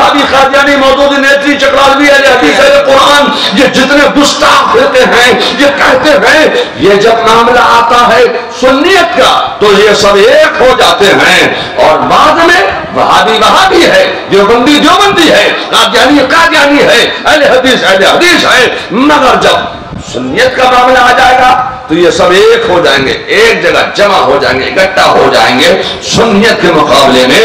وہابی، قادیانی، مودودی، نیتری، چکرالوی، اہل حدیث، اہل قرآن، یہ جتنے گستاخ فرقے ہیں یہ کہتے ہیں یہ جب معاملہ آتا ہے سنیت کا تو یہ سب ایک ہو جاتے ہیں، اور بعد میں وہابی ہے، دیوبندی ہے، قادیانی ہے، اہل حدیث ہے، مگر جب سنیت کا معاملہ آ جائے گا تو یہ سب ایک ہو جائیں گے، ایک جگہ جمع ہو جائیں گے، اکٹھا ہو جائیں گے سنیت کے مقابلے میں۔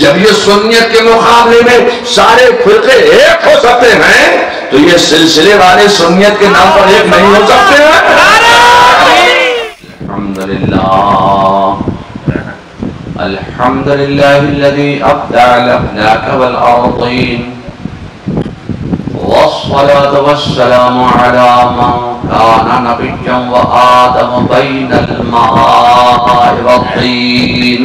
جب یہ سنیت کے مقابلے میں سارے فرقے ایک ہو سکتے ہیں تو یہ سلسلے والے سنیت کے نام پر ایک نہیں ہو سکتے ہیں۔ الحمدللہ الذي ابدع الافلاک والارضین، والصلاة والسلام على من كان نبيا وآدم بين الماء والطين،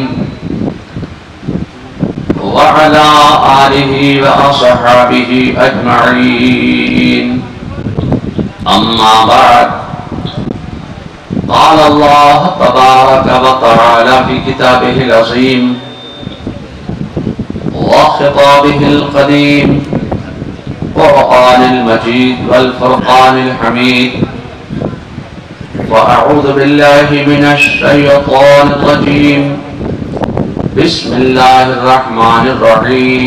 وعلى آله وأصحابه أجمعين، أما بعد، قال الله تبارك وتعالى في كتابه العظيم وخطابه القديم، القرآن المجيد والفرقان الحميد، وأعوذ بالله من الشيطان الرجيم، بسم الله الرحمن الرحيم،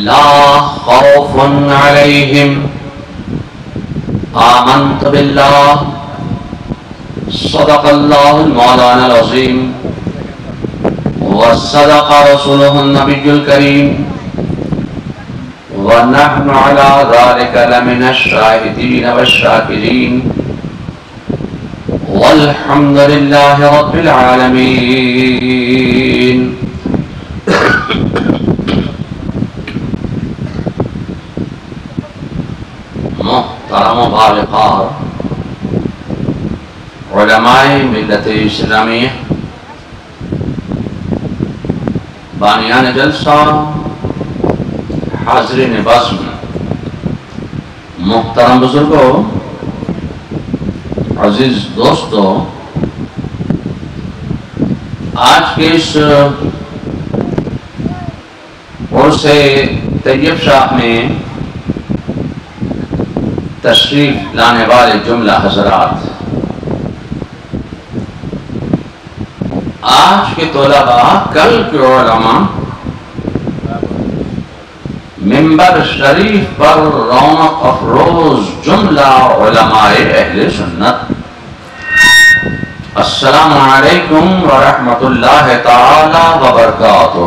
لا خوف عليهم، آمنت بالله، صدق الله المولانا العظيم، وصدق رسوله النبي الكريم، ونحن على ذلك لمن الشاهدين والشاكرين، والحمد لله رب العالمين۔ محترم و بالغار علماء ملت اسلامیہ، بانیان جلسہ، حاضرین بزم، محترم بزرگوں، عزیز دوستو، آج کے اس عرس طیب شاہ میں تشریف لانے والے جملہ حضرات، آج کے طلباء، کل کے علماء، منبر شریف پر رونق افروز جملہ علماء اہل سنت، السلام علیکم ورحمۃ اللہ تعالی وبرکاتہ۔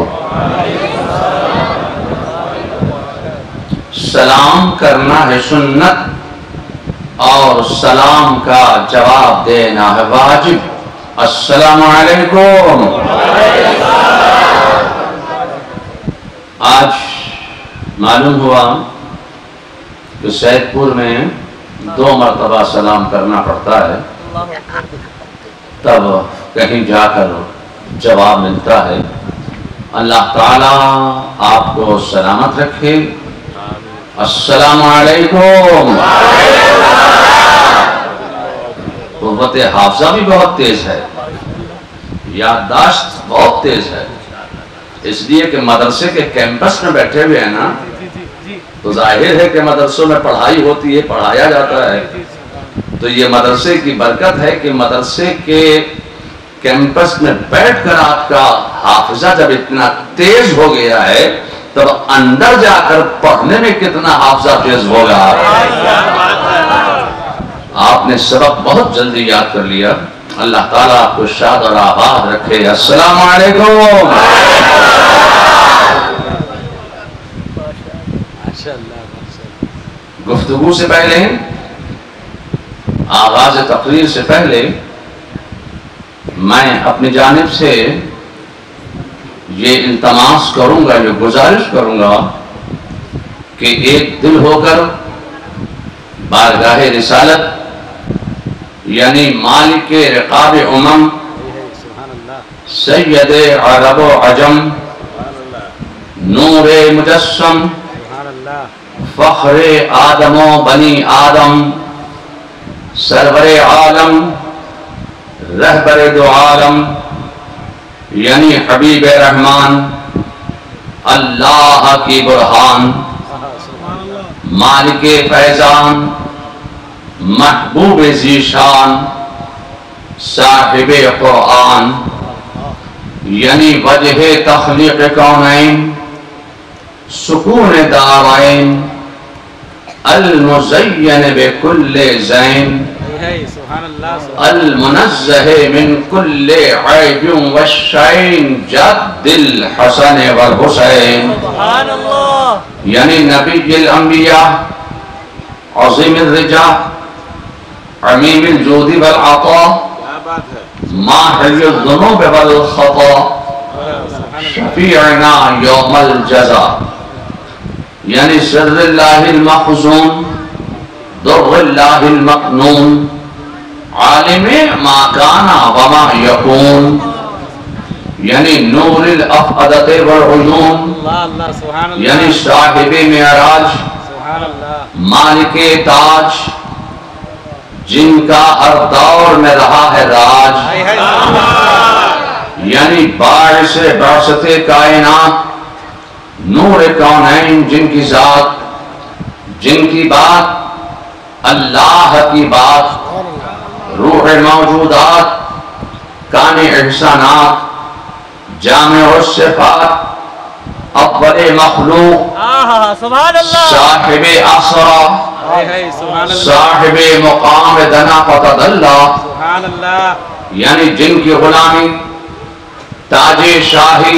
سلام کرنا ہے سنت اور سلام کا جواب دینا ہے واجب۔ السلام علیکم۔ آج معلوم ہوا کہ سید پور میں 2 مرتبہ سلام کرنا پڑتا ہے، تب کہیں جا کر جواب ملتا ہے۔ اللہ تعالیٰ آپ کو سلامت رکھے۔ السلام علیکم۔ قوت حافظہ بھی بہت تیز ہے، یادداشت بہت تیز ہے، اس لیے کہ مدرسے کے کیمپس میں بیٹھے ہوئے ہیں نا، تو ظاہر ہے کہ مدرسوں میں پڑھائی ہوتی ہے، پڑھایا جاتا ہے، تو یہ مدرسے کی برکت ہے کہ مدرسے کے کیمپس میں بیٹھ کر آپ کا حافظہ جب اتنا تیز ہو گیا ہے تب اندر جا کر پڑھنے میں کتنا حافظہ تیز ہوگا۔ آپ نے سبق بہت جلدی یاد کر لیا۔ اللہ تعالیٰ آپ کو شاد اور آباد رکھے۔ السلام علیکم۔ گفتگو سے پہلے، آغاز تقریر سے پہلے، میں اپنی جانب سے یہ التماس کروں گا، یہ گزارش کروں گا کہ ایک دل ہو کر بارگاہ رسالت یعنی مالک رقاب امم، سید عرب و عجم، نور مجسم، فخر آدم و بنی آدم، سرور عالم، رہبر دو عالم، یعنی حبیب رحمان، اللہ کی برہان، مالک فیضان، محبوب ذیشان، صاحب قرآن، یعنی وجہ تخلیق کونین، سکون دارین، المزین بکل زین، المنزہ من کل عیب والشین، جد الحسن والحسین، یعنی نبی الانبیاء، عظیم الرجا، عمیم الجود والعطا، ماحی الذنوب والخطا، شفیعنا یوم الجزا، یعنی سر اللہ المخزون، در اللہ المقنون، عالم ما کانا وما یکون، یعنی نور الافعدت والعیون، یعنی صاحب معراج، مالک تاج، جن کا ہر دور میں رہا ہے راج، یعنی باعث بعثت کائنات، نور کونین، جن کی ذات، جن کی بات اللہ کی بات، روح موجودات، کان احسانات، جامع الصفات، اول مخلوق، صاحب اسرا، صاحب مقام دنا فتدلہ، یعنی جن کی غلامی، تاج شاہی،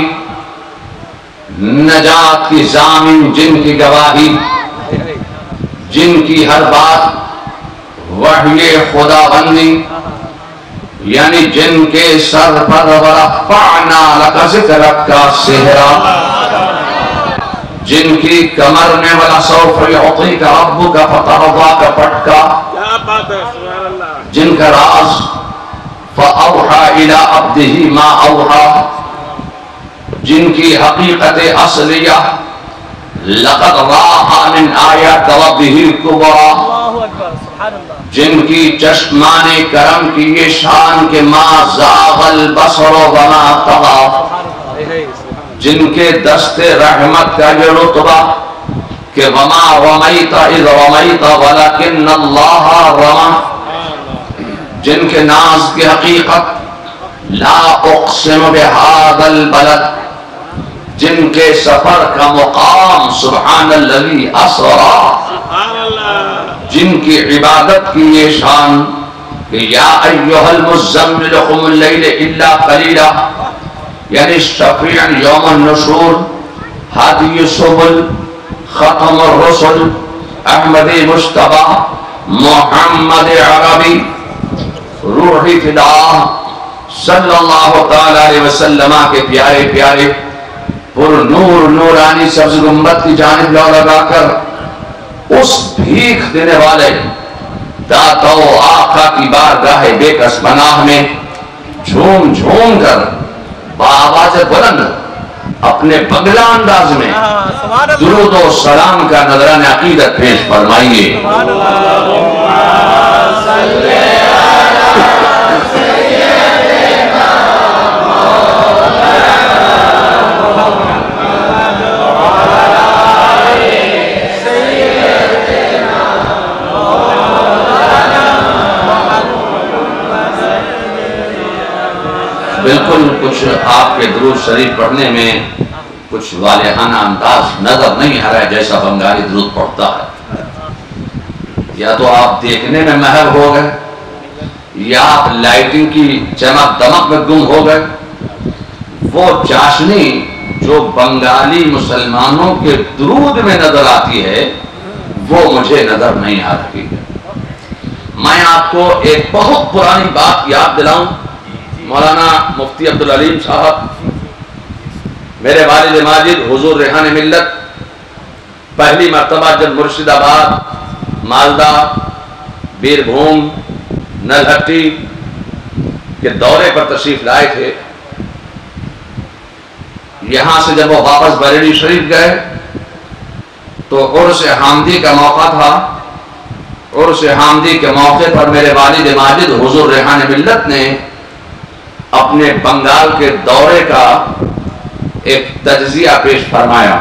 نجات کی ضامن، جن کی گواہی، جن کی ہر بات وحی خدا بندی، یعنی جن کے سر پر ورفعنا لک ذکرک کا سہرا، جن کی کمر میں وَلَسَوْفَ يُعْطِيكَ رَبُّكَ فَتَرْضَىٰ کا پٹکا، جن کا راز فَأَوْحَىٰ إِلَىٰ عَبْدِهِ مَا أَوْحَىٰ، جن کی حقیقت اصلیہ لَقَدْ رَاءَ مِنْ آيَاتِ رَبِّهِ الْكُبْرَىٰ، جن کی چشمان کرم کی یہ شان کہ مَا زَاغَ الْبَصَرُ وَمَا طَغَىٰ، جن کے دست رحمت کا یہ رتبہ کہ وَمَا رَمَيْتَ إِذْ رَمَيْتَ وَلَكِنَّ اللَّهَ رَمَى، جن کے ناز کی حقیقت لا اقسم بهذا البلد، جن کے سفر کا مقام سبحان الذی اسرا، جن کی عبادت کی یہ شان کہ یا ایہا المزمل قم اللیل الا قلیلا، یعنی شفیع یوم النشور، ہادی سبل، ختم الرسل، احمد مجتبی، محمد عربی، روحی فدا صلی اللہ تعالی علیہ وسلم کے پیارے پیارے پر نور نورانی سبز گنبد کی جانب لو لگا کر اس بھیک دینے والے داتا و آقا کی بارگاہ بے کس پناہ میں جھوم جھوم کر بآواز بلند اپنے بغلہ انداز میں درود و سلام کا نذران عقیدت پیش فرمائیے۔ بالکل کچھ آپ کے درود شریف پڑھنے میں کچھ والہانہ انداز نظر نہیں آ رہا ہے جیسا بنگالی درود پڑھتا ہے، یا تو آپ دیکھنے میں محو ہو گئے یا آپ لائٹنگ کی چمک دمک میں گم ہو گئے۔ وہ چاشنی جو بنگالی مسلمانوں کے درود میں نظر آتی ہے وہ مجھے نظر نہیں آ رہی ہے۔ میں آپ کو ایک بہت پرانی بات یاد دلاؤں، مولانا مفتی عبدالعلیم صاحب میرے والد ماجد حضور ریحان ملت پہلی مرتبہ جب مرشد آباد، مالدہ، بیربھوم، نلہٹی کے دورے پر تشریف لائے تھے، یہاں سے جب وہ واپس بریلی شریف گئے تو عرس حامدی کا موقع تھا۔ عرس حامدی کے موقع پر میرے والد ماجد حضور ریحان ملت نے اپنے بنگال کے دورے کا ایک تجزیہ پیش فرمایا.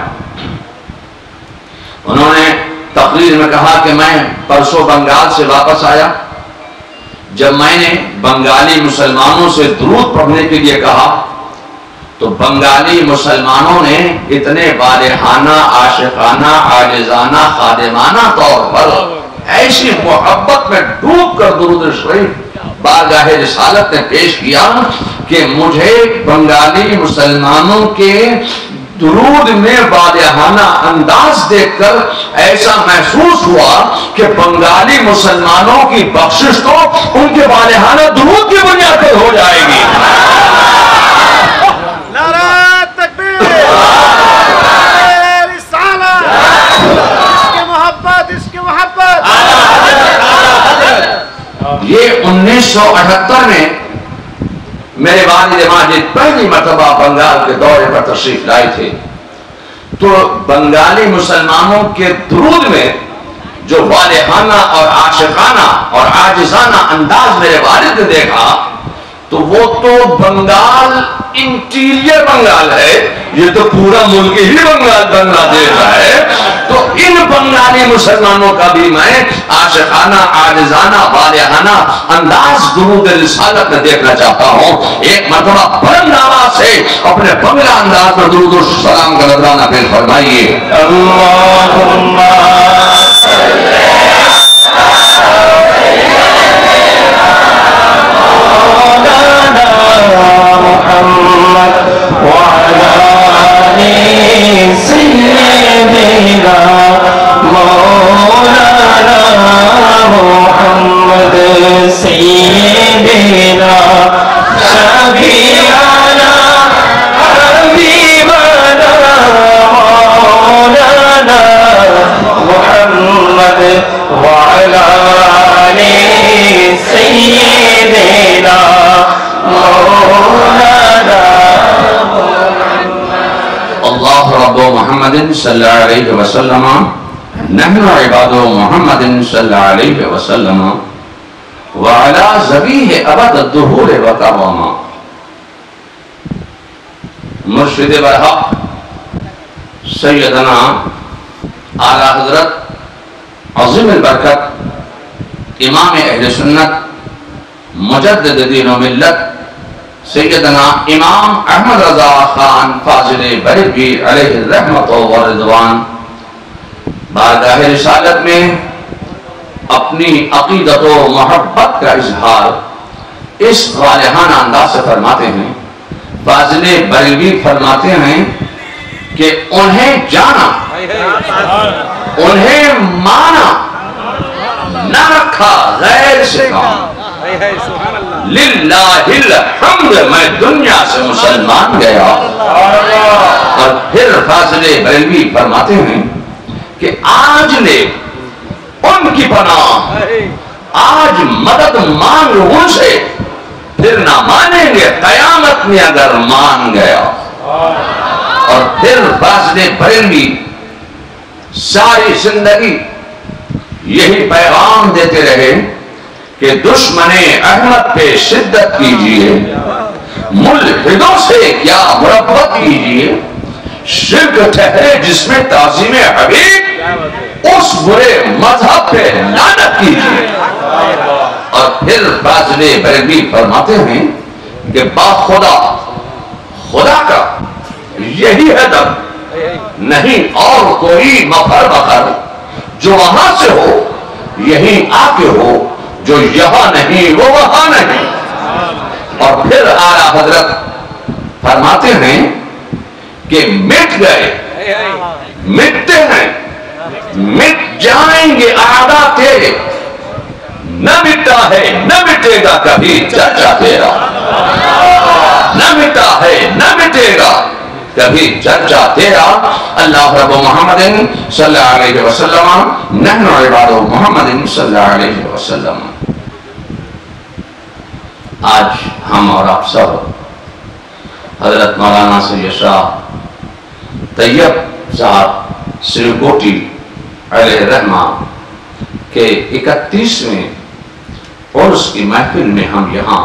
انہوں نے تقریر میں کہا کہ میں پرسوں بنگال سے واپس آیا. جب میں نے بنگالی مسلمانوں سے درود پڑھنے کے لیے کہا تو بنگالی مسلمانوں نے اتنے والہانہ، عاشقانہ، عاجزانہ، خادمانہ طور پر ایسی محبت میں ڈوب کر درود شریف بارگاہ رسالت نے پیش کیا کہ مجھے بنگالی مسلمانوں کے درود میں والہانہ انداز دیکھ کر ایسا محسوس ہوا کہ بنگالی مسلمانوں کی بخشش تو ان کے والہانہ درود کی بنیاد پر ہو جائے گی. نعرہ تکبیر، رسالت، اس کی محبت. یہ 1978 میں میرے والد ماجد پہلی مرتبہ بنگال کے دورے پر تشریف لائے تھے تو بنگالی مسلمانوں کے درود میں جو والہانہ اور عاشقانہ اور عاجزانہ انداز میرے والد نے دیکھا تو وہ تو بنگال انٹیریئر بنگال ہے، یہ تو پورا ملک ہی بنگال بنگلہ دیش ہے. تو ان بنگالی مسلمانوں کا بھی میں عاشقانہ، عاجزانہ، والہانہ انداز درود رسالت میں دیکھنا چاہتا ہوں. ایک مرتبہ بلند آواز سے اپنے بنگلہ انداز میں درود و سلام کا نذرانہ پیش فرمائیے. اللہم محمد وعلى آل سيدنا مولانا محمد سيدنا شفيعنا حبيبنا مولانا محمد وعلى آل سيدنا اللہ رب محمد صلی اللہ علیہ وسلم نحن عباد محمد صلی اللہ علیہ وسلم وعلا ذبیح ابد الدہور وقواما. مرشد برحق سیدنا اعلیٰ حضرت عظیم البرکت امام اہل سنت مجدد دین و ملت سیدنا امام احمد رضا خان فاضل بریلوی علیہ الرحمت و رضوان بارگاہ رسالت میں اپنی عقیدت و محبت کا اظہار اس والہانہ انداز سے فرماتے ہیں. فاضل بریلوی فرماتے ہیں کہ انہیں جانا، انہیں مانا، نہ رکھا غیر سے کام. للہ الحمد میں دنیا سے مسلمان گیا. اور پھر فاضل بریلوی فرماتے ہیں کہ آج لے ان کی پناہ، آج مدد مانگ ان سے، پھر نہ مانیں گے قیامت میں اگر مان گیا. اور پھر فاضل بریلوی ساری زندگی یہی پیغام دیتے رہے کہ دشمن احمد پہ شدت کیجئے، ملحدوں سے کیا مربت کیجئے، شرک ٹھہرے جس میں تعظیم حبیب، اس برے مذہب پہ لعنت کیجئے. اور پھر فاضل بریلوی فرماتے ہیں کہ با خدا، خدا کا یہی ہدف نہیں اور کوئی مفر بخر، جو وہاں سے ہو یہی آ کے ہو، جو یہاں نہیں وہ وہاں نہیں. اور پھر اعلیٰ حضرت فرماتے ہیں کہ مٹ گئے، مٹتے ہیں، مٹ جائیں گے اعداء تیرے، نہ مٹا ہے نہ مٹے گا کبھی چرچا تیرا. نہ مٹا ہے نہ مٹے گا کبھی چرچا تیرا. اللہ رب محمد صلی اللہ علیہ وسلم نحن عباد محمد صلی اللہ علیہ وسلم. آج ہم اور آپ سب حضرت مولانا سید شاہ طیب صاحب سرکوٹی علیہ الرحمہ کے 31ویں عرس کی محفل میں ہم یہاں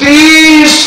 30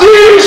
30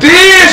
30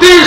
30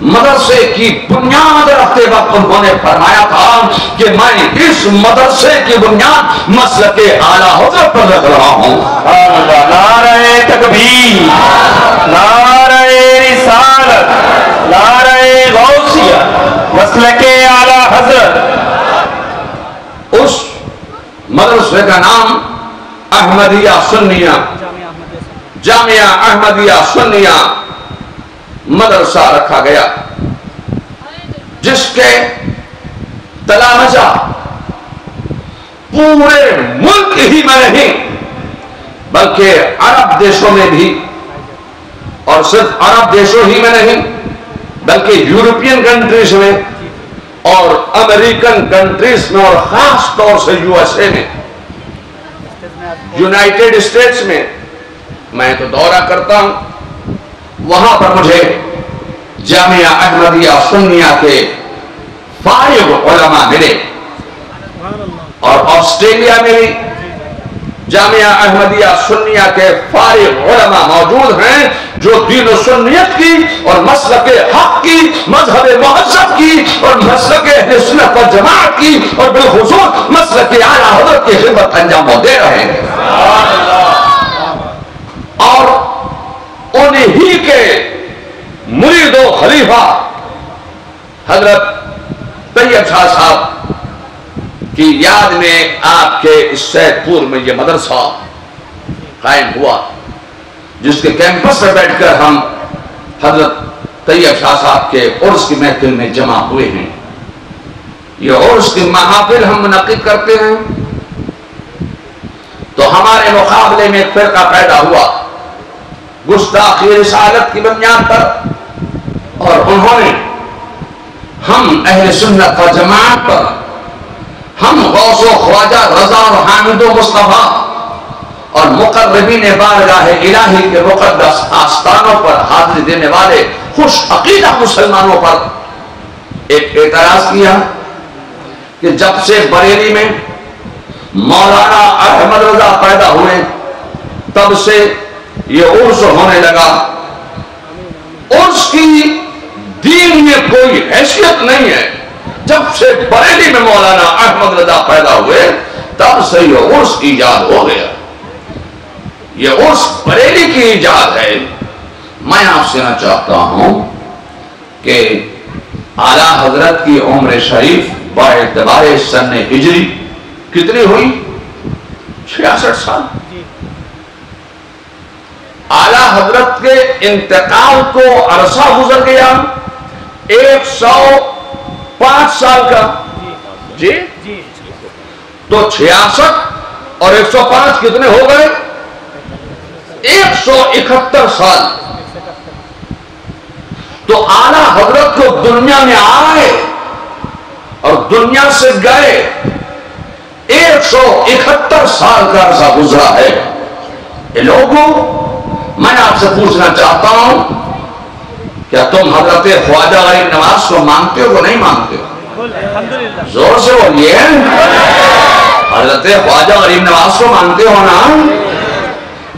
مدرسے کی بنیاد رکھتے وقت انہوں نے فرمایا تھا کہ میں اس مدرسے کی بنیاد مسلک اعلیٰ حضرت پر رکھ رہا ہوں. نعرہ تکبیر، نعرہ رسالت، نعرہ غوثیہ، مسلک اعلیٰ حضرت. اس مدرسے کا نام احمدیہ سنیہ، جامعہ احمدیہ سنیہ مدرسہ رکھا گیا، جس کے تلامذہ پورے ملک ہی میں نہیں بلکہ عرب دیشوں میں بھی، اور صرف عرب دیشوں ہی میں نہیں بلکہ یورپین کنٹریز میں اور امریکن کنٹریز میں، اور خاص طور سے یو ایس اے میں، یونائٹڈ اسٹیٹس میں تو دورہ کرتا ہوں، وہاں پر مجھے جامعہ احمدیہ سنیہ کے فارغ علماء ملے، اور آسٹریلیا میں بھی جامعہ احمدیہ سنیہ کے فارغ علماء موجود ہیں جو دین و سنیت کی اور مسلک حق کی، مذہب مہذب کی اور مسلک اہل سنت والجماعت کی اور بالخصوص مسلک اعلیٰ حضرت کی خدمت انجام دے رہے ہیں. اور انہی کے مرید و خلیفہ حضرت طیب شاہ صاحب کی یاد میں آپ کے اس سید پور میں یہ مدرسہ قائم ہوا، جس کے کیمپس پر بیٹھ کر ہم حضرت طیب شاہ صاحب کے عرس کی محفل میں جمع ہوئے ہیں. یہ عرس کی محافل ہم منعقد کرتے ہیں تو ہمارے مقابلے میں ایک فرقہ پیدا ہوا گستاخی رسالت کی بنیاد پر، اور انہوں نے ہم اہل سنت و جماعت پر، ہم غوث و خواجہ رضا و حامد و مصطفیٰ اور مقربین بارگاہ الہی کے مقدس آستانوں پر حاضری دینے والے خوش عقیدہ مسلمانوں پر ایک اعتراض کیا کہ جب سے بریلی میں مولانا احمد رضا پیدا ہوئے تب سے یہ عرس ہونے لگا. عرس کی دین میں کوئی حیثیت نہیں ہے. جب سے بریلی میں مولانا احمد رضا پیدا ہوئے تب سے یہ عرس ایجاد ہو گیا. یہ عرس بریلی کی ایجاد ہے. میں آپ سے نہ چاہتا ہوں کہ اعلیٰ حضرت کی عمر شریف با اعتبار سن ہجری کتنی ہوئی؟ 66 سال. اعلیٰ حضرت کے انتقال کو عرصہ گزر گیا 105 سال کا. جی تو 66 اور 105 کتنے ہو گئے؟ 171 سال. تو اعلیٰ حضرت کو دنیا میں آئے اور دنیا سے گئے 171 سال کا عرصہ گزرا ہے. اے لوگوں، میں آپ سے پوچھنا چاہتا ہوں، کیا تم حضرت خواجہ غریب نواز کو مانتے ہو نہیں مانتے ہو؟ زور سے بولیے. حضرت خواجہ غریب نواز کو مانتے ہو نا؟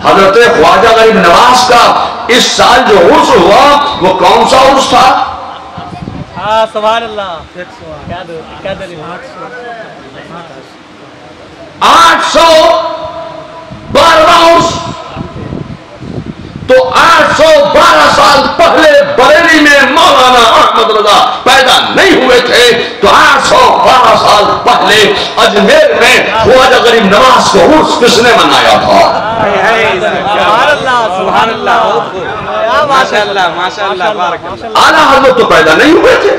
حضرت خواجہ غریب نواز کا اس سال جو عرس ہوا وہ کون سا عرس تھا؟ سبحان اللہ. 812 عرس. تو 812 سال پہلے بریلی میں مولانا احمد رضا پیدا نہیں ہوئے تھے تو 812 سال پہلے اجمیر میں خواجہ غریب نواز کو عرس کس نے منایا تھا؟ سبحان اللہ، سبحان اللہ، ماشاء اللہ، ماشاء اللہ، بارک اللہ. اعلیٰ حضرت تو پیدا نہیں ہوئے تھے.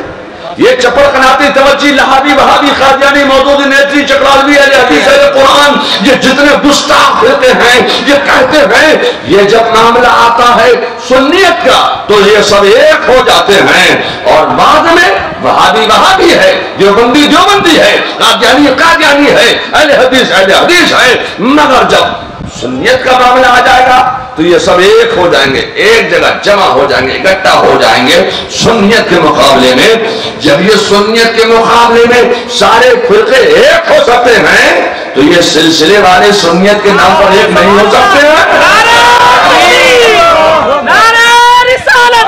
یہ چپڑ قناتی توجی لہابی وہابی قادیانی موجودی نیتری چکرالوی اہل حدیث اہل قرآن، یہ جتنے گستاخ ہوتے ہیں یہ کہتے ہیں یہ جب معاملہ آتا ہے سنیت کا تو یہ سب ایک ہو جاتے ہیں، اور بعد میں وہابی وہابی ہے، دیوبندی دیوبندی ہے، قادیانی قادیانی ہے، اہل حدیث ہے. مگر جب سنیت کا معاملہ آ جائے گا تو یہ سب ایک ہو جائیں گے، ایک جگہ جمع ہو جائیں گے، اکٹھا ہو جائیں گے. سنیت کے مقابلے میں جب یہ سنیت کے مقابلے میں سارے فرقے ایک ہو سکتے ہیں تو یہ سلسلے والے سنیت کے نام پر ایک نہیں ہو سکتے ہیں. نعرہ رسالت،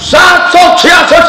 766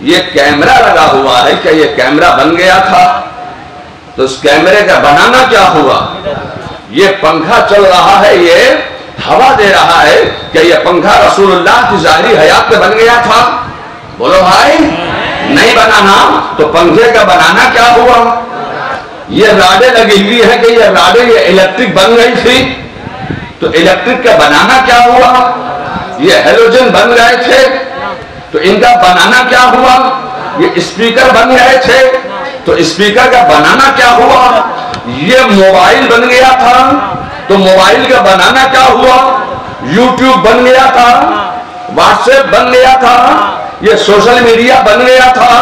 یہ کیمرہ لگا ہوا ہے، کہ یہ کیمرہ بن گیا تھا تو اس کیمرے کا بنانا کیا ہوا؟ یہ پنکھا چل رہا ہے، یہ ہوا دے رہا ہے، کہ یہ پنکھا رسول اللہ کی ظاہری حیات پہ بن گیا تھا؟ بولو بھائی، نہیں بنانا تو پنکھے کا بنانا کیا ہوا؟ یہ راڈیں لگی ہوئی ہے کہ یہ راڈیں یہ الیکٹرک بن گئی تھی تو الیکٹرک کا بنانا کیا ہوا؟ یہ ہیلوجن بن گئے تھے تو ان کا بنانا کیا ہوا؟ یہ اسپیکر بن گئے تھے تو اسپیکر کا بنانا کیا ہوا؟ یہ موبائل بن گیا تھا تو موبائل کا بنانا کیا ہوا؟ یوٹیوب بن گیا تھا، واٹس ایپ بن گیا تھا، یہ سوشل میڈیا بن گیا تھا۔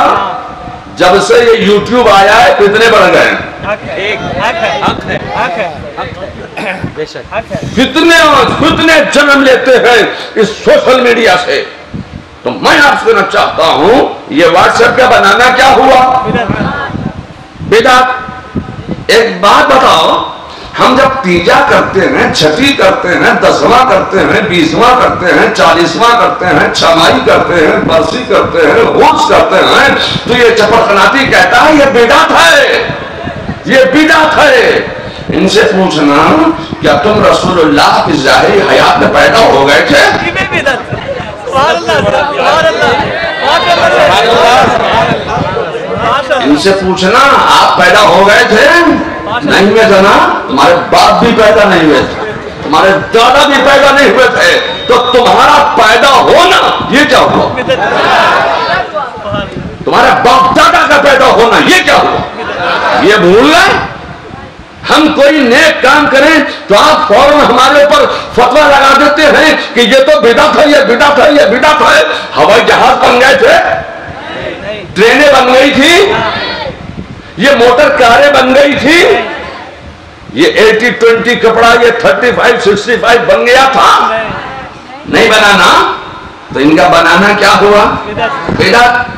جب سے یہ یوٹیوب آیا ہے کتنے بڑھ گئے؟ کتنے جنم لیتے ہیں اس سوشل میڈیا سے۔ تو میں آپ سے کہنا چاہتا ہوں یہ واٹس ایپ کا بنانا کیا ہوا؟ بدعت۔ ایک بات بتاؤ، ہم جب تیجا کرتے ہیں، چھٹی کرتے ہیں، 10واں کرتے ہیں، 20واں کرتے ہیں، 40واں کرتے ہیں، چھمائی کرتے ہیں، برسی کرتے ہیں، غوث کرتے ہیں تو یہ چپڑخناتی کہتا ہے یہ بدعت ہے، یہ بدعت ہے۔ ان سے پوچھنا کیا تم رسول اللہ کی ظاہری حیات میں پیدا ہو گئے تھے؟ ان سے پوچھنا آپ پیدا ہو گئے تھے؟ نہیں ہوئے تھے نا؟ تمہارے باپ بھی پیدا نہیں ہوئے تھے، تمہارے دادا بھی پیدا نہیں ہوئے تھے، تو تمہارا پیدا ہونا یہ کیا ہوا؟ تمہارے باپ دادا کا پیدا ہونا یہ کیا ہوا؟ یہ بھول گئے؟ ہم کوئی نیک کام کریں تو آپ فوراً ہمارے اوپر فتویٰ لگا دیتے ہیں کہ یہ تو بدعت ہے، یہ بدعت ہے، یہ بدعت ہے۔ ہوائی جہاز بن گئے تھے، ٹرینیں بن گئی تھی، یہ موٹر کاریں بن گئی تھی، یہ 80-20 کپڑا یہ 35-65 بن گیا تھا، نہیں بنانا تو ان کا بنانا کیا ہوا؟ بدعت۔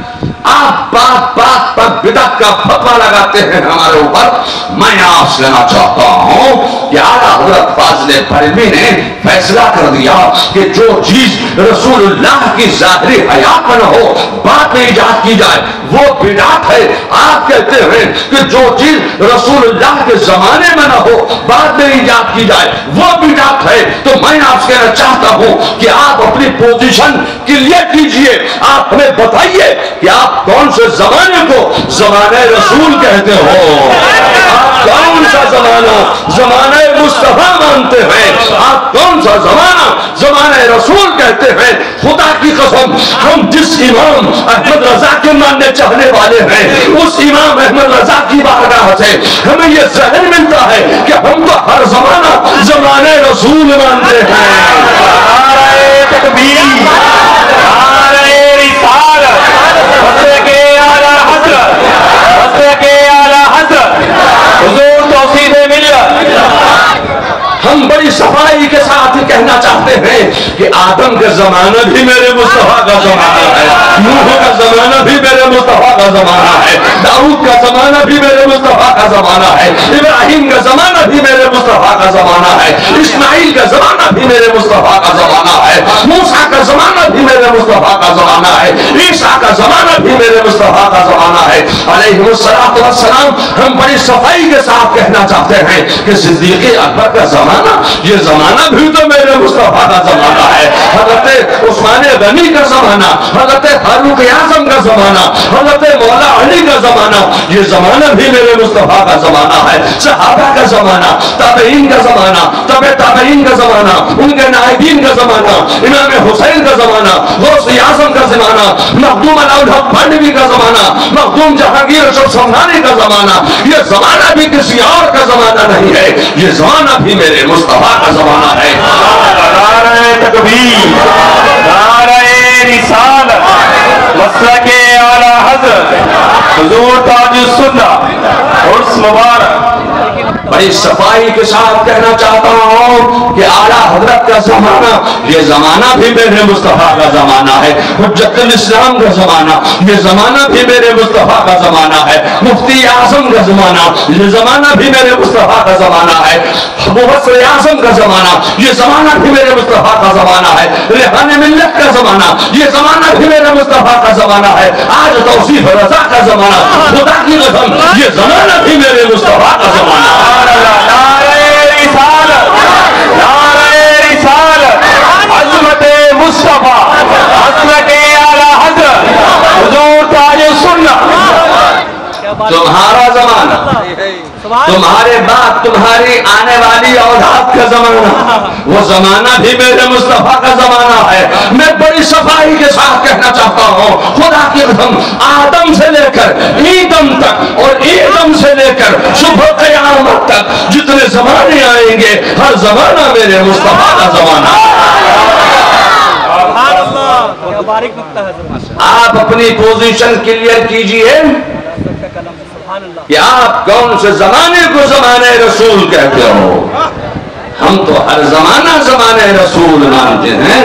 آپ بات بات پر بدعت کا فتویٰ لگاتے ہیں ہمارے اوپر۔ میں آپ سے کہنا چاہتا ہوں کہ اعلیٰ حضرت فاضل بریلوی نے فیصلہ کر دیا کہ جو چیز رسول اللہ کی ظاہری حیات میں نہ ہو بعد میں ایجاد کی جائے وہ بدعت ہے۔ آپ کہتے ہیں کہ جو چیز رسول اللہ کے زمانے میں نہ ہو بعد میں ایجاد کی جائے وہ بدعت ہے۔ تو میں آپ سے کہنا چاہتا ہوں کہ آپ اپنی پوزیشن کلیئر کیجئے، آپ ہمیں بتائیے کہ آپ کون سے زمانے کو زمانہ رسول کہتے ہو؟ آپ کون سا زمانہ زمانہ مصطفیٰ مانتے ہیں؟ آپ کون سا زمانہ زمانہ رسول کہتے ہیں؟ خدا کی قسم ہم جس امام احمد رضا کے ماننے چاہنے والے ہیں اس امام احمد رضا کی بارگاہ سے ہمیں یہ ذہن ملتا ہے کہ ہم تو ہر زمانہ زمانہ رسول مانتے ہیں۔ نعرہ تکبیر، نعرہ رسالت، مسلک اعلیٰ حضرت، مسلک اعلیٰ حضرت، حضور توحید ملت۔ ہم بڑی صفائی کے ساتھ کہنا چاہتے ہیں کہ آدم کا زمانہ بھی میرے مصطفیٰ کا زمانہ ہے، نوح کا زمانہ بھی میرے مصطفیٰ کا زمانہ ہے، داؤد کا زمانہ بھی میرے مصطفیٰ کا زمانہ ہے، ابراہیم کا زمانہ بھی میرے مصطفیٰ کا زمانہ ہے، اسماعیل کا زمانہ بھی میرے مصطفیٰ کا زمانہ ہے، موسیٰ کا زمانہ بھی میرے مصطفیٰ کا زمانہ ہے، عیسیٰ کا زمانہ بھی میرے مصطفیٰ کا زمانہ ہے علیہ السلام۔ ہم بڑی صفائی کے ساتھ کہنا چاہتے ہیں کہ صدیق اکبر کا زمانہ یہ زمانہ بھی تو میرے مصطفیٰ کا زمانہ ہے، حضرت عثمان غنی کا زمانہ، حضرت فاروق اعظم کا زمانہ، حضرت مولا علی کا زمانہ یہ زمانہ بھی میرے مصطفیٰ کا زمانہ ہے، صحابہ کا زمانہ، تابعین کا زمانہ، تابع تابعین کا زمانہ، ان کے نائبین کا زمانہ، امام حسین کا زمانہ، غوث اعظم کا زمانہ، مخدوم الحق بریلوی کا زمانہ، مخدوم جہانگیر اشرف سمنانی کا زمانہ، یہ زمانہ بھی کسی اور کا زمانہ نہیں ہے، یہ زمانہ بھی میرے مصطفیٰ کا زمانہ ہے۔ نعرہ تکبیر، نعرہ رسالت، مسلک اعلیٰ حضرت، حضور تاج السنہ، عرس مبارک۔ بڑی صفائی کے ساتھ کہنا چاہتا ہوں کہ اعلیٰ حضرت کا زمانہ، یہ زمانہ بھی میرے مصطفیٰ کا زمانہ ہے۔ حجت الاسلام کا زمانہ، یہ زمانہ بھی میرے مصطفیٰ کا زمانہ ہے۔ مفتی اعظم کا زمانہ، یہ زمانہ بھی میرے مصطفیٰ کا زمانہ ہے۔ مفسر اعظم کا زمانہ، یہ زمانہ بھی میرے مصطفیٰ کا زمانہ ہے۔ ریحان ملت کا زمانہ، یہ زمانہ بھی میرے مصطفیٰ کا زمانہ ہے۔ آج توصیف رضا کا زمانہ، خدا کی قسم یہ زمانہ بھی میرے مصطفیٰ کا زمانہ ہے۔ نعرہ رسالت، نعرہ رسالت، عظمت مصطفیٰ، عظمت اعلیٰ حضرت حضور تاج السنت۔ تمہارا زمانہ، تمہارے بعد تمہاری آنے والی اولاد کا زمانہ، وہ زمانہ بھی میرے مصطفیٰ کا زمانہ ہے۔ میں بڑی صفائی کے ساتھ کہنا چاہتا ہوں، خدا کی قسم آدم سے لے کر ایدم تک اور ایدم سے لے کر صبح قیامت تک جتنے زمانے آئیں گے، ہر زمانہ میرے مصطفیٰ کا زمانہ ہے۔ آپ اپنی پوزیشن کلیئر کیجئے کہ آپ کون سے زمانے کو زمانے رسول کہتے ہو۔ ہم تو ہر زمانہ زمانے رسول مانتے ہیں،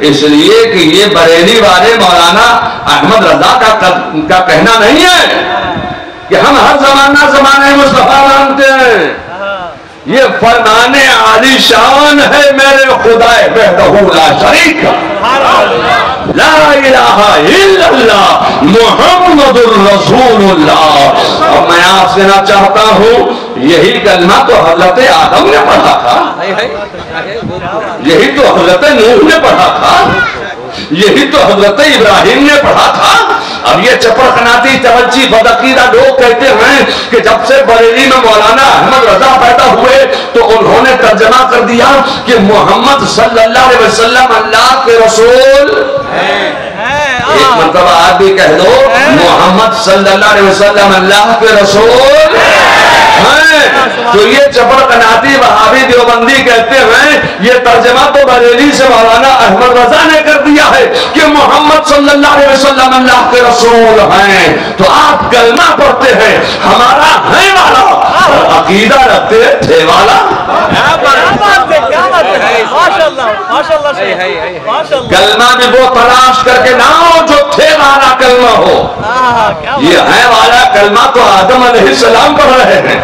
اس لیے کہ یہ بریلی والے مولانا احمد رضا کا کہنا نہیں ہے کہ ہم ہر زمانہ زمانے مصطفیٰ مانتے ہیں۔ یہ فرمان عالی شان ہے میرے خدا وحدہ لا شریک لا الہ الا اللہ محمد الرسول اللہ۔ اور میں آپ سے کہنا چاہتا ہوں، یہی کلمہ تو حضرت آدم نے پڑھا تھا، یہی تو حضرت نوح نے پڑھا تھا، یہی تو حضرت ابراہیم نے پڑھا تھا۔ اب یہ چپڑخناتی چمچی بدعقیدہ لوگ کہتے ہیں کہ جب سے بریلی میں مولانا احمد رضا پیدا ہوئے تو انہوں نے ترجمہ کر دیا کہ محمد صلی اللہ علیہ وسلم اللہ کے رسول ایک مرتبہ آپ بھی کہہ دو، محمد صلی اللہ علیہ وسلم اللہ کے رسول تو یہ چپڑخناتی وہابی دیوبندی کہتے ہیں یہ ترجمہ تو بریلی سے مولانا احمد رضا نے کر دیا ہے کہ محمد صلی اللہ علیہ وسلم اللہ کے رسول ہیں۔ تو آپ کلمہ پڑھتے ہیں، ہمارا ہے والا اور عقیدہ رکھتے تھے والا۔ کلمہ بھی وہ تلاش کر کے نہ ہو جو تھے والا کلمہ ہو۔ یہ ہے والا کلمہ تو آدم علیہ السلام پڑھ رہے ہیں،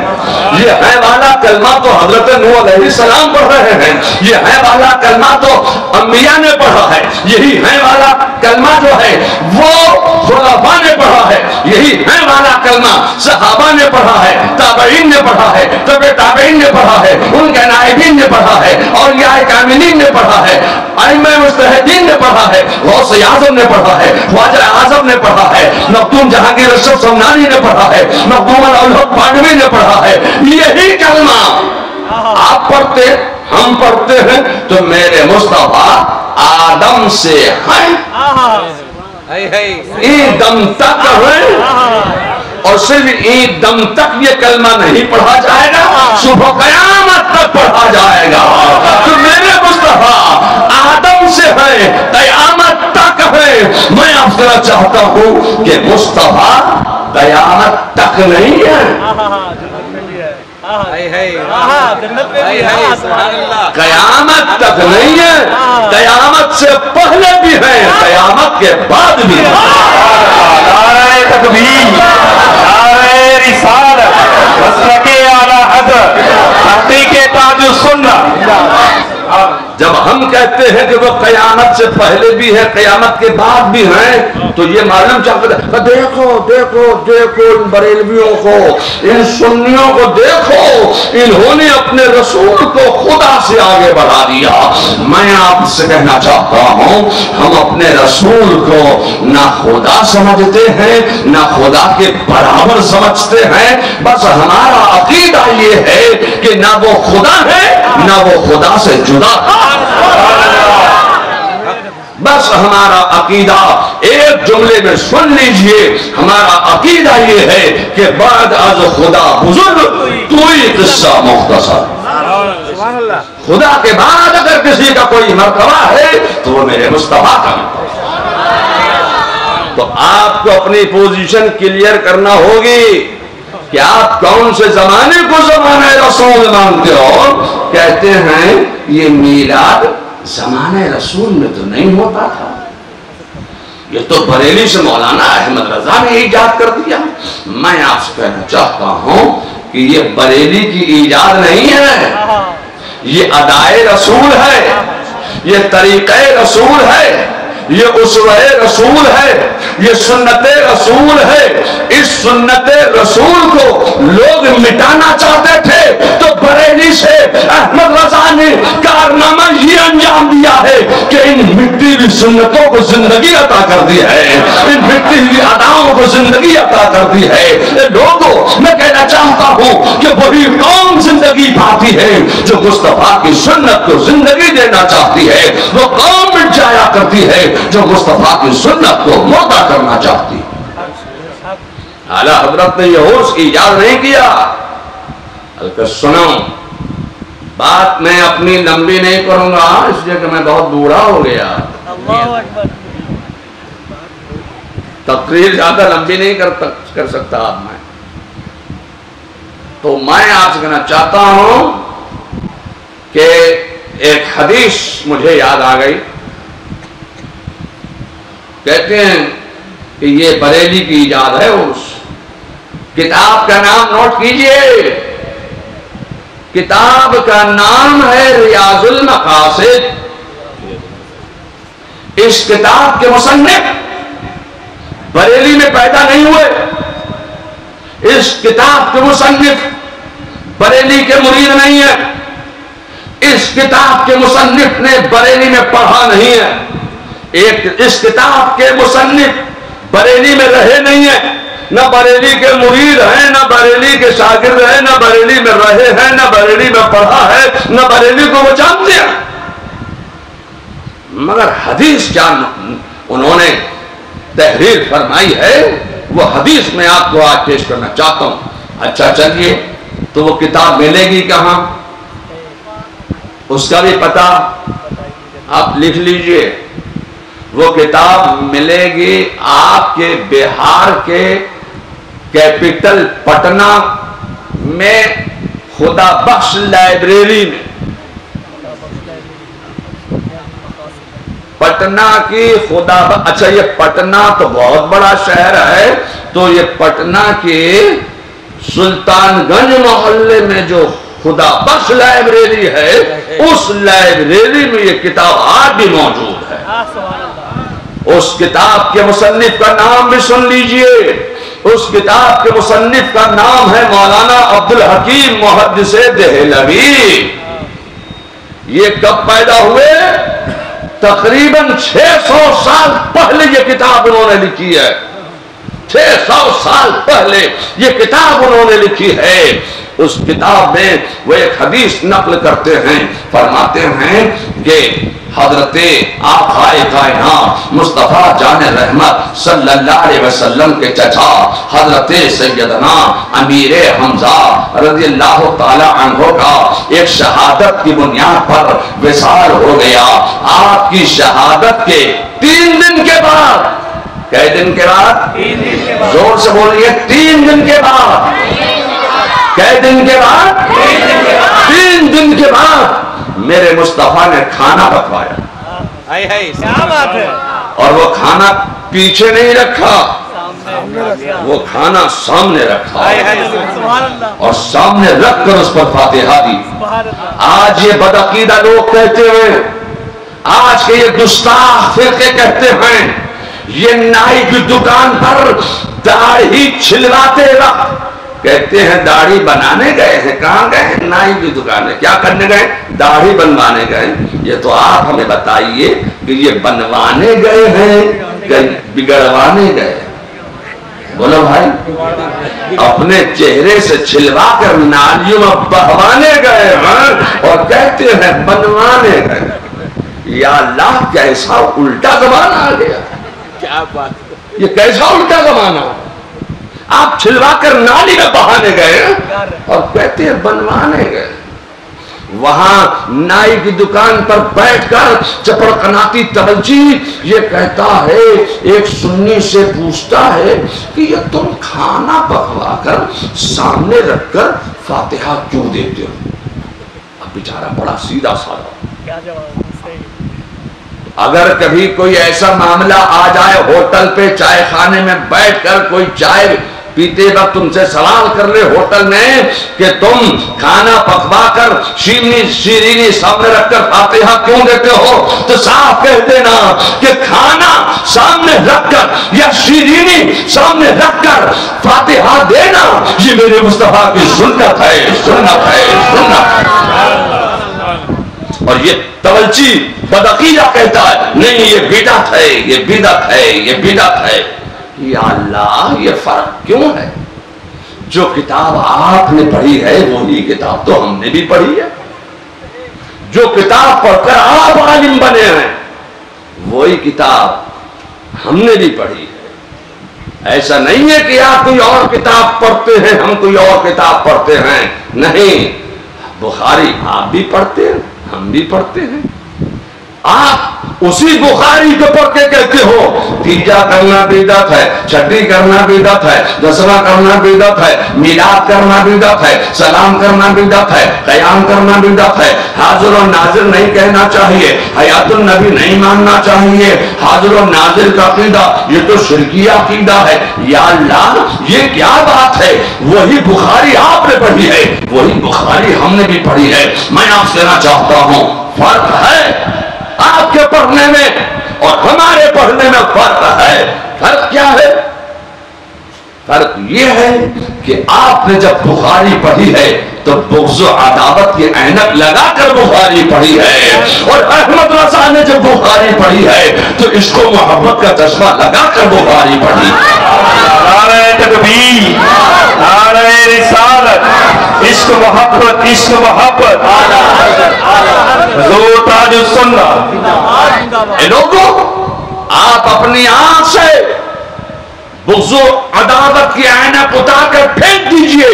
یہ ہے والا کلمہ تو حضرت نوح علیہ السلام پڑھ رہے ہیں، یہ ہے والا کلمہ تو انبیاء نے پڑھا ہے، یہی ہے والا کلمہ جو ہے وہ خلفاء نے پڑھا ہے، یہی ہے والا کلمہ صحابہ نے پڑھا ہے، تابعین نے پڑھا ہے، تبع تابعین نے پڑھا ہے، ان کے نائبین نے پڑھا ہے، اولیاء کاملین نے پڑھا ہے، ائمہ مجتہدین نے پڑھا ہے، غوث اعظم نے پڑھا ہے، خواجہ اعظم نے پڑھا ہے، مخدوم جہانگیر اشرف سمنانی نے پڑھا ہے، مخدوم الحق پانڈوی نے پڑھا ہے۔ یہی کلمہ آپ پڑھتے ہم پڑھتے ہیں تو میرے مصطفیٰ آدم سے ہیں، ایدم تک ہیں، اور صرف ایدم تک یہ کلمہ نہیں پڑھا جائے گا، صبح قیامت تک پڑھا جائے گا۔ تو میرے مصطفیٰ آدم سے ہیں، قیامت تک ہیں۔ میں آپ سے چاہتا ہوں کہ مصطفیٰ قیامت تک نہیں ہے، قیامت تک نہیں ہے، قیامت سے پہلے بھی ہے، قیامت کے بعد بھی ہے۔ نعرہ تکبیر، نعرہ رسالت، مسلک اعلیٰ حضرت، تحقیق تاج السنت۔ جب ہم کہتے ہیں کہ وہ قیامت سے پہلے بھی ہے قیامت کے بعد بھی ہیں تو یہ معلوم چاہتا ہے، دیکھو دیکھو دیکھو ان بریلویوں کو، ان سنیوں کو دیکھو، انہوں نے اپنے رسول کو خدا سے آگے بڑھا دیا۔ میں آپ سے کہنا چاہتا ہوں ہم اپنے رسول کو نہ خدا سمجھتے ہیں نہ خدا کے برابر سمجھتے ہیں، بس ہمارا عقیدہ یہ ہے کہ نہ وہ خدا ہے نہ وہ خدا سے جدا ہے۔ بس ہمارا عقیدہ ایک جملے میں سن لیجئے، ہمارا عقیدہ یہ ہے کہ بعد از خدا بزرگ توئی قصہ مختصر۔ خدا کے بعد اگر کسی کا کوئی مرتبہ ہے تو وہ میرے مصطفیٰ کا مرتبہ۔ تو آپ کو اپنی پوزیشن کلیئر کرنا ہوگی کہ آپ کون سے زمانے کو زمانہ رسول مانتے ہو؟ کہتے ہیں یہ میلاد زمانہ رسول میں تو نہیں ہوتا تھا، یہ تو بریلی سے مولانا احمد رضا نے ایجاد کر دیا۔ میں آپ سے کہنا چاہتا ہوں کہ یہ بریلی کی ایجاد نہیں ہے، یہ ادائے رسول ہے، یہ طریقہ رسول ہے، یہ اسوہ رسول ہے، یہ سنت رسول ہے۔ اس سنت رسول کو لوگ مٹانا چاہتے تھے تو بریلی سے احمد رضا نے کارنامہ یہ انجام دیا ہے کہ ان مٹی ہوئی سنتوں کو زندگی عطا کر دی ہے، ان مٹی ہوئی اداؤں کو زندگی عطا کر دی ہے۔ لوگوں میں کہنا چاہتا ہوں کہ وہی قوم زندگی پاتی ہے جو مصطفیٰ کی سنت کو زندگی دینا چاہتی ہے، وہ قوم مٹ جایا کرتی ہے جو مصطفیٰ کی سنت کو مردہ کرنا چاہتی ہے۔ اعلیٰ حضرت نے یہ عرس کی ایجاد نہیں کیا۔ بلکہ سنو، بات میں اپنی لمبی نہیں کروں گا اس لیے کہ میں بہت بوڑھا ہو گیا، تقریر زیادہ لمبی نہیں کر سکتا اب میں، تو میں آپ سے کہنا چاہتا ہوں کہ ایک حدیث مجھے یاد آ گئی۔ کہتے ہیں کہ یہ بریلی کی ایجاد ہے۔ اس کتاب کا نام نوٹ کیجئے، کتاب کا نام ہے ریاض المقاصد۔ اس کتاب کے مصنف بریلی میں پیدا نہیں ہوئے، اس کتاب کے مصنف بریلی کے مرید نہیں ہے، اس کتاب کے مصنف نے بریلی میں پڑھا نہیں ہے، اس کتاب کے مصنف بریلی میں رہے نہیں ہیں، نہ بریلی کے مرید ہیں، نہ بریلی کے شاگرد ہیں، نہ بریلی میں رہے ہیں، نہ بریلی میں پڑھا ہے، نہ بریلی کو وہ جانتے ہیں، مگر حدیث جان انہوں نے تحریر فرمائی ہے، وہ حدیث میں آپ کو آج پیش کرنا چاہتا ہوں۔ اچھا چلیے، تو وہ کتاب ملے گی کہاں؟ اس کا بھی پتہ آپ لکھ لیجئے۔ وہ کتاب ملے گی آپ کے بہار کے کیپٹل پٹنہ میں خدا بخش لائبریری میں، پٹنہ کی خدا بخش، اچھا یہ پٹنہ تو بہت بڑا شہر ہے، تو یہ پٹنہ کے سلطان گنج محلے میں جو خدا بخش لائبریری ہے، اس لائبریری میں یہ کتاب آج بھی موجود ہے۔ اس کتاب کے مصنف کا نام بھی سن لیجئے، اس کتاب کے مصنف کا نام ہے مولانا عبدالحکیم محدث دہلوی۔ یہ کب پیدا ہوئے؟ تقریباً 600 سال پہلے یہ کتاب انہوں نے لکھی ہے، 600 سال پہلے یہ کتاب انہوں نے لکھی ہے۔ اس کتاب میں وہ ایک حدیث نقل کرتے ہیں، فرماتے ہیں کہ حضرت آقا کائنات مصطفیٰ جان رحمت صلی اللہ علیہ وسلم کے چچا حضرت سیدنا امیر حمزہ رضی اللہ تعالی عنہ کا ایک شہادت کی بنیاد پر وصال ہو گیا۔ آپ کی شہادت کے 3 دن کے بعد، کئی دن کے بعد؟ زور سے بولیے، 3 دن کے بعد، کئی دن کے بعد؟ 3 دن کے بعد میرے مصطفیٰ نے کھانا پکوایا، کیا بات ہے، اور وہ کھانا پیچھے نہیں رکھا، وہ کھانا سامنے رکھا اور سامنے رکھ کر اس پر فاتحہ دی۔ آج یہ بدعقیدہ لوگ کہتے ہیں، آج کے یہ گستاخ فرقے کہتے ہیں، یہ نائی کی دکان پر داڑھی چھلواتے وقت کہتے ہیں داڑھی بنانے گئے ہیں۔ کہاں گئے ہیں؟ نائی کی دکان ہے۔ کیا کرنے گئے؟ داڑھی بنوانے گئے۔ یہ تو آپ ہمیں بتائیے کہ یہ بنوانے گئے ہیں کہ بگڑوانے گئے؟ بولو بھائی، اپنے چہرے سے چھلوا کر نالیوں میں بہوانے گئے ہیں اور کہتے ہیں بنوانے گئے۔ یا اللہ، کیسا الٹا زمانہ آ گیا! کیا بات، یہ کیسا الٹا زمانہ! آپ چھلوا کر نالی میں بہانے گئے اور کہتے ہیں بنوانے گئے۔ وہاں نائی کی دکان پر بیٹھ کر چپڑکناتی توجی یہ کہتا ہے، ایک سنی سے پوچھتا ہے کہ یہ تم کھانا پکوا کر سامنے رکھ کر فاتحہ کیوں دیتے ہو؟ اب بیچارہ بڑا سیدھا سادہ، اگر کبھی کوئی ایسا معاملہ آ جائے ہوٹل پہ چائے خانے میں بیٹھ کر کوئی چائے پیتے وقت تم سے سوال کر لے ہوٹل میں کہ تم کھانا پکوا کر شیرینی سامنے رکھ کر فاتحہ کیوں دیتے ہو، تو صاف کہہ دینا کہ کھانا سامنے رکھ کر یا شیرینی سامنے رکھ کر فاتحہ دینا یہ میرے مصطفیٰ کی سنت ہے، سنت ہے، سنت ہے۔ اور یہ توجی بدعقیدہ کہتا ہے نہیں یہ بدعت ہے، یہ بدعت ہے، یہ بدعت ہے۔ یا اللہ یہ فرق کیوں ہے؟ جو کتاب آپ نے پڑھی ہے وہی کتاب تو ہم نے بھی پڑھی ہے، جو کتاب پڑھ کر آپ عالم بنے ہیں وہی کتاب ہم نے بھی پڑھی ہے۔ ایسا نہیں ہے کہ آپ کوئی اور کتاب پڑھتے ہیں ہم کوئی اور کتاب پڑھتے ہیں، نہیں، بخاری آپ بھی پڑھتے ہیں ہم بھی پڑھتے ہیں۔ آپ اسی بخاری کو پڑھ کے کہتے ہو تیجا کرنا بدعت ہے، چھٹی کرنا بدعت ہے، دسواں کرنا بدعت ہے، میلاد کرنا بدعت ہے، سلام کرنا بدعت ہے، قیام کرنا بدعت ہے، حاضر و ناظر نہیں کہنا چاہیے، حیات النبی نہیں ماننا چاہیے، حاضر و ناظر کا عقیدہ یہ تو شرکیہ عقیدہ ہے۔ یا اللہ یہ کیا بات ہے؟ وہی بخاری آپ نے پڑھی ہے وہی بخاری ہم نے بھی پڑھی ہے۔ میں آپ سے کہنا چاہتا ہوں فرق ہے آپ کے پڑھنے میں اور ہمارے پڑھنے میں فرق ہے۔ فرق کیا ہے؟ فرق یہ ہے کہ آپ نے جب بخاری پڑھی ہے تو بغض و عداوت کی عینک لگا کر بخاری پڑھی ہے، اور احمد رضا نے جب بخاری پڑھی ہے تو عشق و محبت کا چشمہ لگا کر بخاری پڑھی۔ نعرہ تکبیر، نعرہ رسالت، عشق محبت، عشق محبت، حضور تاج السنہ۔ اے لوگوں آپ اپنی آنکھ سے بغض و عداوت کی عینک اتار کر پھینک دیجئے،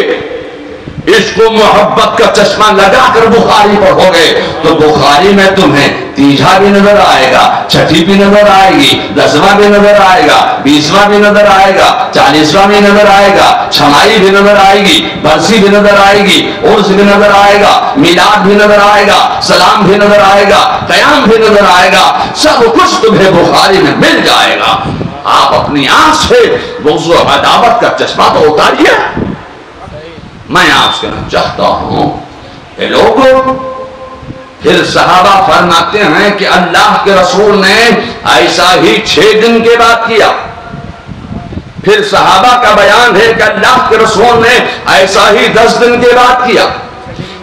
عشق و محبت کا چشمہ لگا کر بخاری پڑھو گے تو بخاری میں تمہیں تیجا بھی نظر آئے گا، چھٹی بھی نظر آئے گی، دسواں بھی نظر آئے گا، 20واں بھی نظر آئے گا، 40واں بھی نظر آئے گا، چھمائی بھی نظر آئے گی، برسی بھی نظر آئے گی، عرس بھی نظر آئے گا، میلاد بھی نظر آئے گا، سلام بھی نظر آئے گا، قیام بھی نظر آئے گا، سب کچھ تمہیں بخاری میں مل جائے گا۔ آپ اپنی آنکھ سے بغض و عداوت کا چشمہ تو اتاریے۔ میں آپ سے کہنا چاہتا ہوں اے لوگوں، پھر صحابہ فرماتے ہیں کہ اللہ کے رسول نے ایسا ہی 6 دن کے بعد کیا۔ پھر صحابہ کا بیان ہے کہ اللہ کے رسول نے ایسا ہی 10 دن کے بعد کیا۔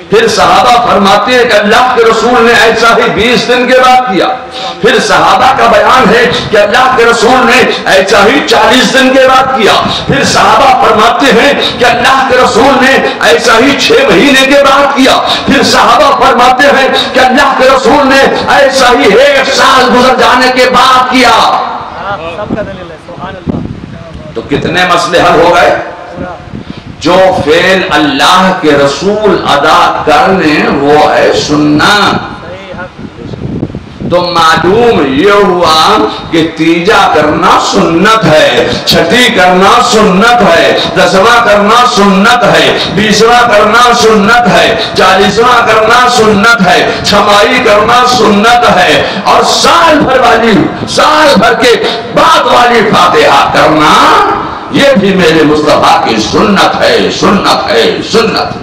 پھر صحابہ فرماتے ہیں کہ اللہ کے رسول نے ایسا ہی 20 دن کے بعد کیا۔ پھر صحابہ کا بیان ہے کہ اللہ کے رسول نے ایسا ہی 40 دن کے بعد کیا۔ پھر صحابہ فرماتے ہیں کہ اللہ کے رسول نے ایسا ہی 6 مہینے کے بعد کیا۔ پھر صحابہ فرماتے ہیں کہ اللہ کے رسول نے ایسا ہی 1 سال گزر جانے کے بعد کیا۔ تو کتنے مسئلے حل ہو گئے؟ جو فعل اللہ کے رسول ادا کرنے وہ ہے سنت۔ تو معلوم یہ ہوا کہ تیجا کرنا سنت ہے، چھٹی کرنا سنت ہے، 10واں کرنا سنت ہے، 20واں کرنا سنت ہے، 40واں کرنا سنت ہے، چھمائی کرنا سنت ہے، اور سال بھر کے بعد والی فاتحہ کرنا یہ بھی میرے مصطفیٰ کی سنت ہے، سنت ہے، سنت ہے۔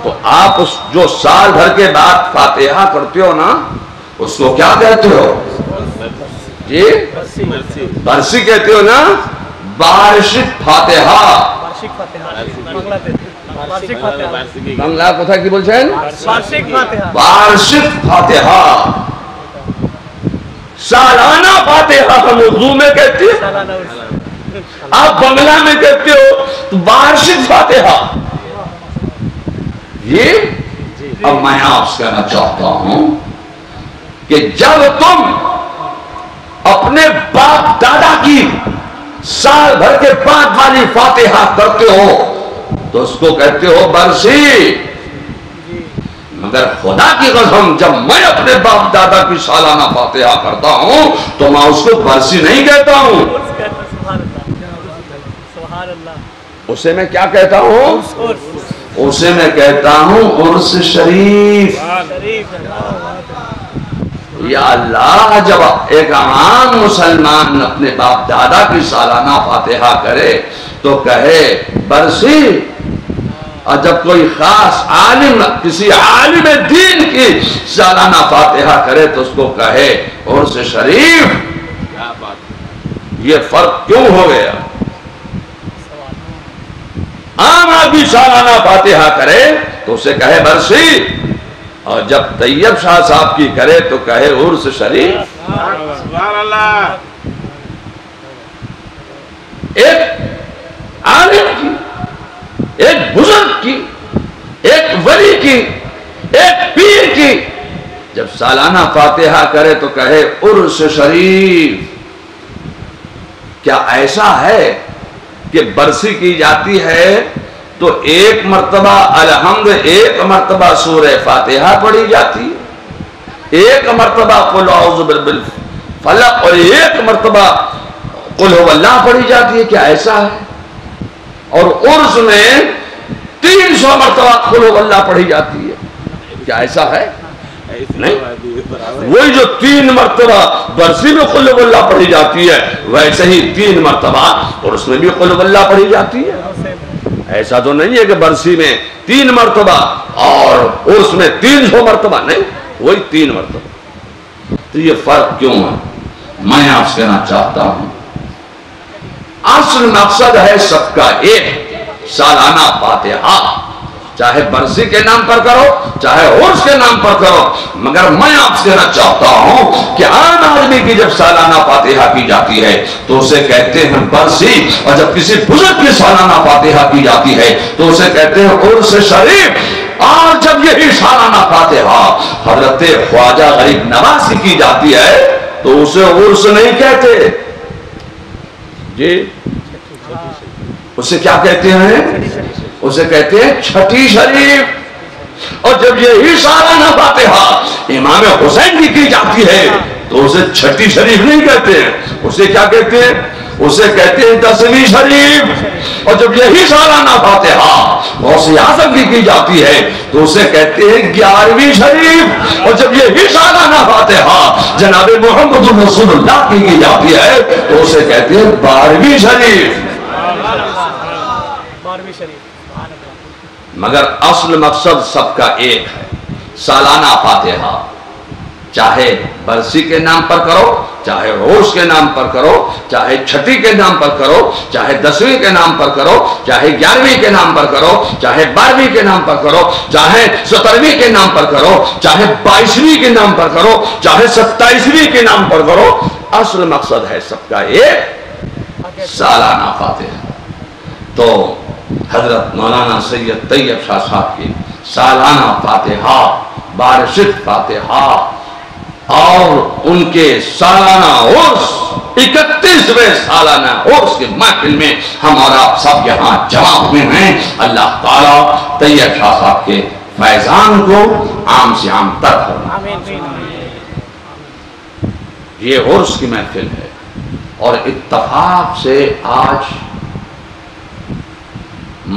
تو آپ جو سال بھر کے بعد فاتحہ کرتے ہو نا اس کو کیا کہتے ہو؟ جی برسی کہتے ہو نا، وارشک فاتحہ۔ بنگلہ کوتھا کی بولছেন؟ وارشک فاتحہ، سالانہ فاتحہ ہم اردو میں کہتے ہیں، آپ بنگلہ میں کہتے ہو تو وارشک فاتحہ۔ یہ اب میں آپ سے کہنا چاہتا ہوں کہ جب تم اپنے باپ دادا کی سال بھر کے بعد والی فاتحہ کرتے ہو تو اس کو کہتے ہو برسی۔ مگر خدا کی قسم جب میں اپنے باپ دادا کی سالانہ فاتحہ کرتا ہوں تو میں اس کو برسی نہیں کہتا ہوں، اسے میں کیا کہتا ہوں؟ اسے میں کہتا ہوں عرس شریف۔ یا اللہ، جب ایک عام مسلمان اپنے باپ دادا کی سالانہ فاتحہ کرے تو کہے برسی، اور جب کوئی خاص عالم کسی عالم دین کی سالانہ فاتحہ کرے تو اس کو کہے عرس شریف۔ یہ فرق کیوں ہو گیا؟ عام آدمی سالانہ فاتحہ کرے تو اسے کہے برسی، اور جب طیب شاہ صاحب کی کرے تو کہے عرس شریف۔ سبحان اللہ۔ ایک عالم کی، ایک بزرگ کی، ایک ولی کی، ایک پیر کی جب سالانہ فاتحہ کرے تو کہے عرس شریف۔ کیا ایسا ہے کہ برسی کی جاتی ہے تو ایک مرتبہ الحمد، ایک مرتبہ سورہ فاتحہ پڑھی جاتی ہے، ایک مرتبہ قل اعوذ برب الفلق اور ایک مرتبہ قل هو اللہ پڑھی جاتی ہے؟ کیا ایسا ہے؟ اور عرس میں 300 مرتبہ قل هو اللہ پڑھی جاتی ہے، کیا ایسا ہے؟ نہیں۔ وہی جو 3 مرتبہ برسی میں قل هو اللہ پڑھی جاتی ہے ویسے ہی 3 مرتبہ عرس میں بھی قل هو اللہ پڑھی جاتی ہے۔ ایسا تو نہیں ہے کہ برسی میں 3 مرتبہ اور عرس میں 300 مرتبہ، نہیں، وہی 3 مرتبہ۔ تو یہ فرق کیوں ہے؟ میں آپ سے کہنا چاہتا ہوں اصل مقصد ہے سب کا ایک، سالانہ فاتحہ، چاہے برسی کے نام پر کرو چاہے عرس کے نام پر کرو، مگر میں آپ سے کہنا چاہتا ہوں کہ عام آدمی کی جب سالانہ فاتحہ کی جاتی ہے تو اسے کہتے ہیں برسی، اور جب کسی بزرگ کی سالانہ فاتحہ کی جاتی ہے تو اسے کہتے ہیں عرس شریف۔ اور جب یہی سالانہ فاتحہ حضرت خواجہ غریب نواز کی جاتی ہے تو اسے عرس نہیں کہتے جی، اسے کیا کہتے ہیں؟ اسے کہتے ہیں چھٹی شریف۔ اور جب یہی سالانہ فاتحہ امام حسین کی جاتی ہے تو اسے چھٹی شریف نہیں کہتے ہیں، اسے کیا کہتے ہیں؟ اسے کہتے ہیں 10ویں شریف۔ اور جب یہی سالانہ فاتحہ غوث اعظم کی جاتی ہے تو اسے کہتے ہیں 11ویں شریف۔ اور جب یہی سالانہ فاتحہ جناب محمد رسول اللہ کی جاتی ہے تو اسے کہتے ہیں 12ویں شریف۔ مگر اصل مقصد سب کا ایک ہے، سالانہ فاتحہ، چاہے برسی کے نام پر کرو چاہے عرس کے نام پر کرو، چاہے چھٹی کے نام پر کرو، چاہے 10ویں کے نام پر کرو، چاہے 11ویں کے نام پر کرو، چاہے 12ویں کے نام پر کرو، چاہے 17ویں کے نام پر کرو، چاہے 22ویں کے نام پر کرو، چاہے 27ویں کے نام پر کرو، اصل مقصد ہے سب کا ایک، سالانہ فاتحہ۔ تو حضرت مولانا سید طیب شاہ صاحب کی سالانہ فاتحہ، بارشت فاتحہ اور ان کے سالانہ عرس 31ویں سالانہ عرس کے محفل میں ہم اور آپ سب یہاں جمع ہوئے ہیں۔ اللہ تعالیٰ طیب شاہ صاحب کے فیضان کو عام سے عام تر فرمائے۔ یہ عرس کی محفل ہے اور اتفاق سے آج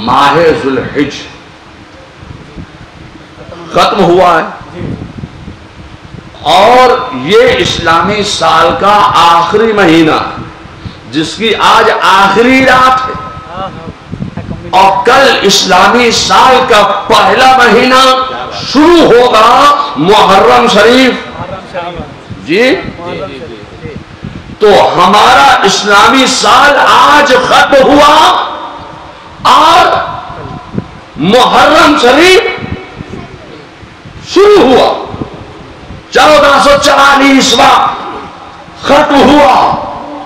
ماہ ذوالحج ختم ہوا ہے اور یہ اسلامی سال کا آخری مہینہ جس کی آج آخری رات ہے، اور کل اسلامی سال کا پہلا مہینہ شروع ہوگا محرم شریف جی۔ تو ہمارا اسلامی سال آج ختم ہوا اور محرم شریف شروع ہوا، 1444واں ختم ہوا،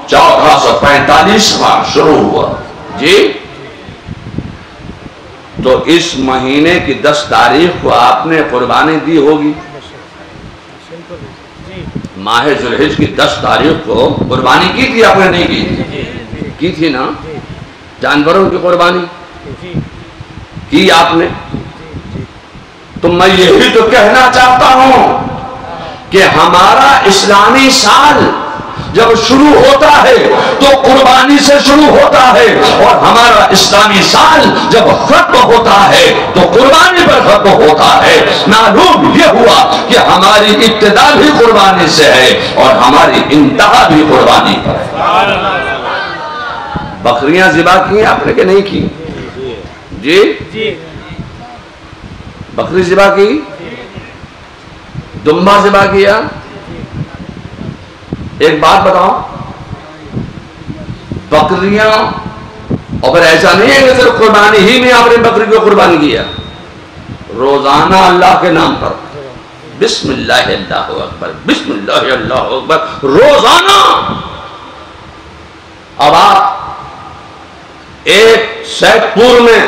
1445واں شروع ہوا جی۔ تو اس مہینے کی 10 تاریخ کو آپ نے قربانی دی ہوگی، ماہ ذوالحج کی 10 تاریخ کو قربانی کی تھی آپ نے؟ نہیں کی تھی؟ کی تھی نا، جانوروں کی قربانی کی آپ نے؟ تو میں یہی تو کہنا چاہتا ہوں کہ ہمارا اسلامی سال جب شروع ہوتا ہے تو قربانی سے شروع ہوتا ہے، اور ہمارا اسلامی سال جب ختم ہوتا ہے تو قربانی پر ختم ہوتا ہے۔ معلوم یہ ہوا کہ ہماری ابتدا بھی قربانی سے ہے اور ہماری انتہا بھی قربانی پر ہے۔ بکریاں ذبح کی آپ نے کہ نہیں کی؟ جی بکری ذبح کی، دمبا ذبح کیا۔ ایک بات بتاؤ، بکریاں، اور پھر ایسا نہیں ہے کہ صرف قربانی ہی میں آپ نے بکری کو قربان کیا، روزانہ اللہ کے نام پر بسم اللہ اللہ اکبر، بسم اللہ اللہ اکبر، روزانہ۔ اب آپ ایک سیٹ پور میں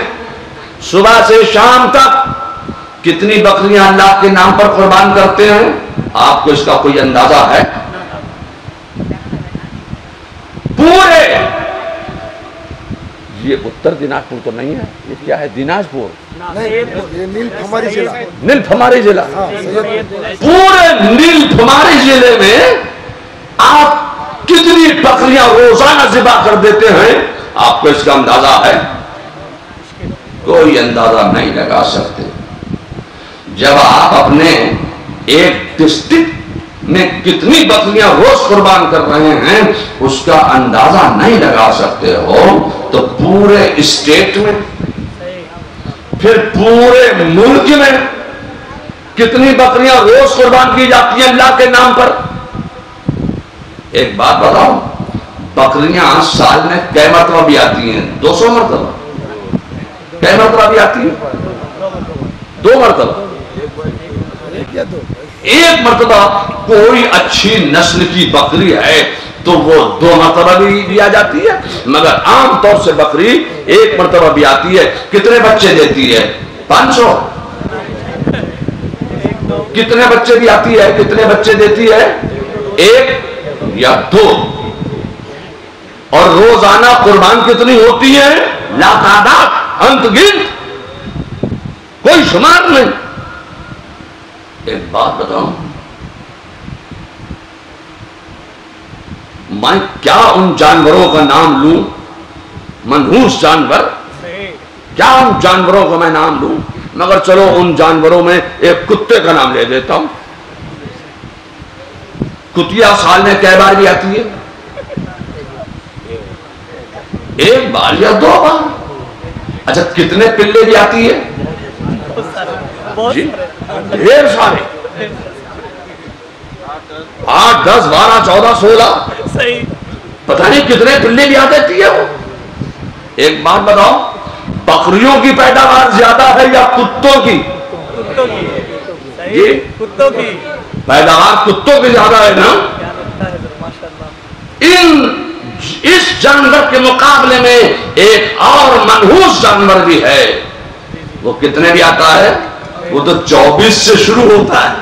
صبح سے شام تک کتنی بکریاں اللہ کے نام پر قربان کرتے ہیں؟ آپ کو اس کا کوئی اندازہ ہے؟ پورے، یہ اتر دیناج پور تو نہیں ہے، یہ کیا ہے؟ دیناج پور، نیل پھماری ضلع، پورے نیل پھماری ضلع میں آپ کتنی بکریاں روزانہ ذبح کر دیتے ہیں؟ آپ کو اس کا اندازہ ہے؟ کوئی اندازہ نہیں لگا سکتے۔ جب آپ اپنے ایک ڈسٹرکٹ میں کتنی بکریاں روز قربان کر رہے ہیں اس کا اندازہ نہیں لگا سکتے ہو، تو پورے اسٹیٹ میں، پھر پورے ملک میں کتنی بکریاں روز قربان کی جاتی ہیں اللہ کے نام پر؟ ایک بات بتاؤ، بکریاں سال میں کئی مرتبہ بھی آتی ہیں؟ 200 مرتبہ؟ کئی مرتبہ بھی آتی ہیں؟ 2 مرتبہ؟ ایک مرتبہ کوئی اچھی نسل کی بکری ہے تو وہ 2 مرتبہ بھی آ جاتی ہے، مگر عام طور سے بکری ایک مرتبہ بھی آتی ہے۔ کتنے بچے دیتی ہے؟ 500؟ کتنے بچے بھی آتی ہے؟ کتنے بچے دیتی ہے؟ 1 یا 2؟ اور روزانہ قربان کتنی ہوتی ہے؟ لا تعداد، انت گنت، کوئی شمار نہیں۔ ایک بات بتاؤں، میں کیا ان جانوروں کا نام لوں؟ منحوس جانور، کیا ان جانوروں کا میں نام لوں؟ مگر چلو ان جانوروں میں ایک کتے کا نام لے دیتا ہوں۔ کتیا سال میں کئی بار بھی آتی ہے؟ 1 بار یا 2 بار؟ اچھا کتنے پلے بھی آتی ہے؟ جی ڈھیر سارے، 8 10 12 14 16، پتہ نہیں کتنے پلے بھی آ دیتی ہے وہ۔ ایک بات بتاؤ، بکریوں کی پیداوار زیادہ ہے یا کتوں کی؟ جی پیداوار کتوں کی زیادہ ہے نا؟ اس جانور کے مقابلے میں ایک اور منحوس جانور بھی ہے، وہ کتنے بھی آتا ہے؟ وہ تو 24 سے شروع ہوتا ہے۔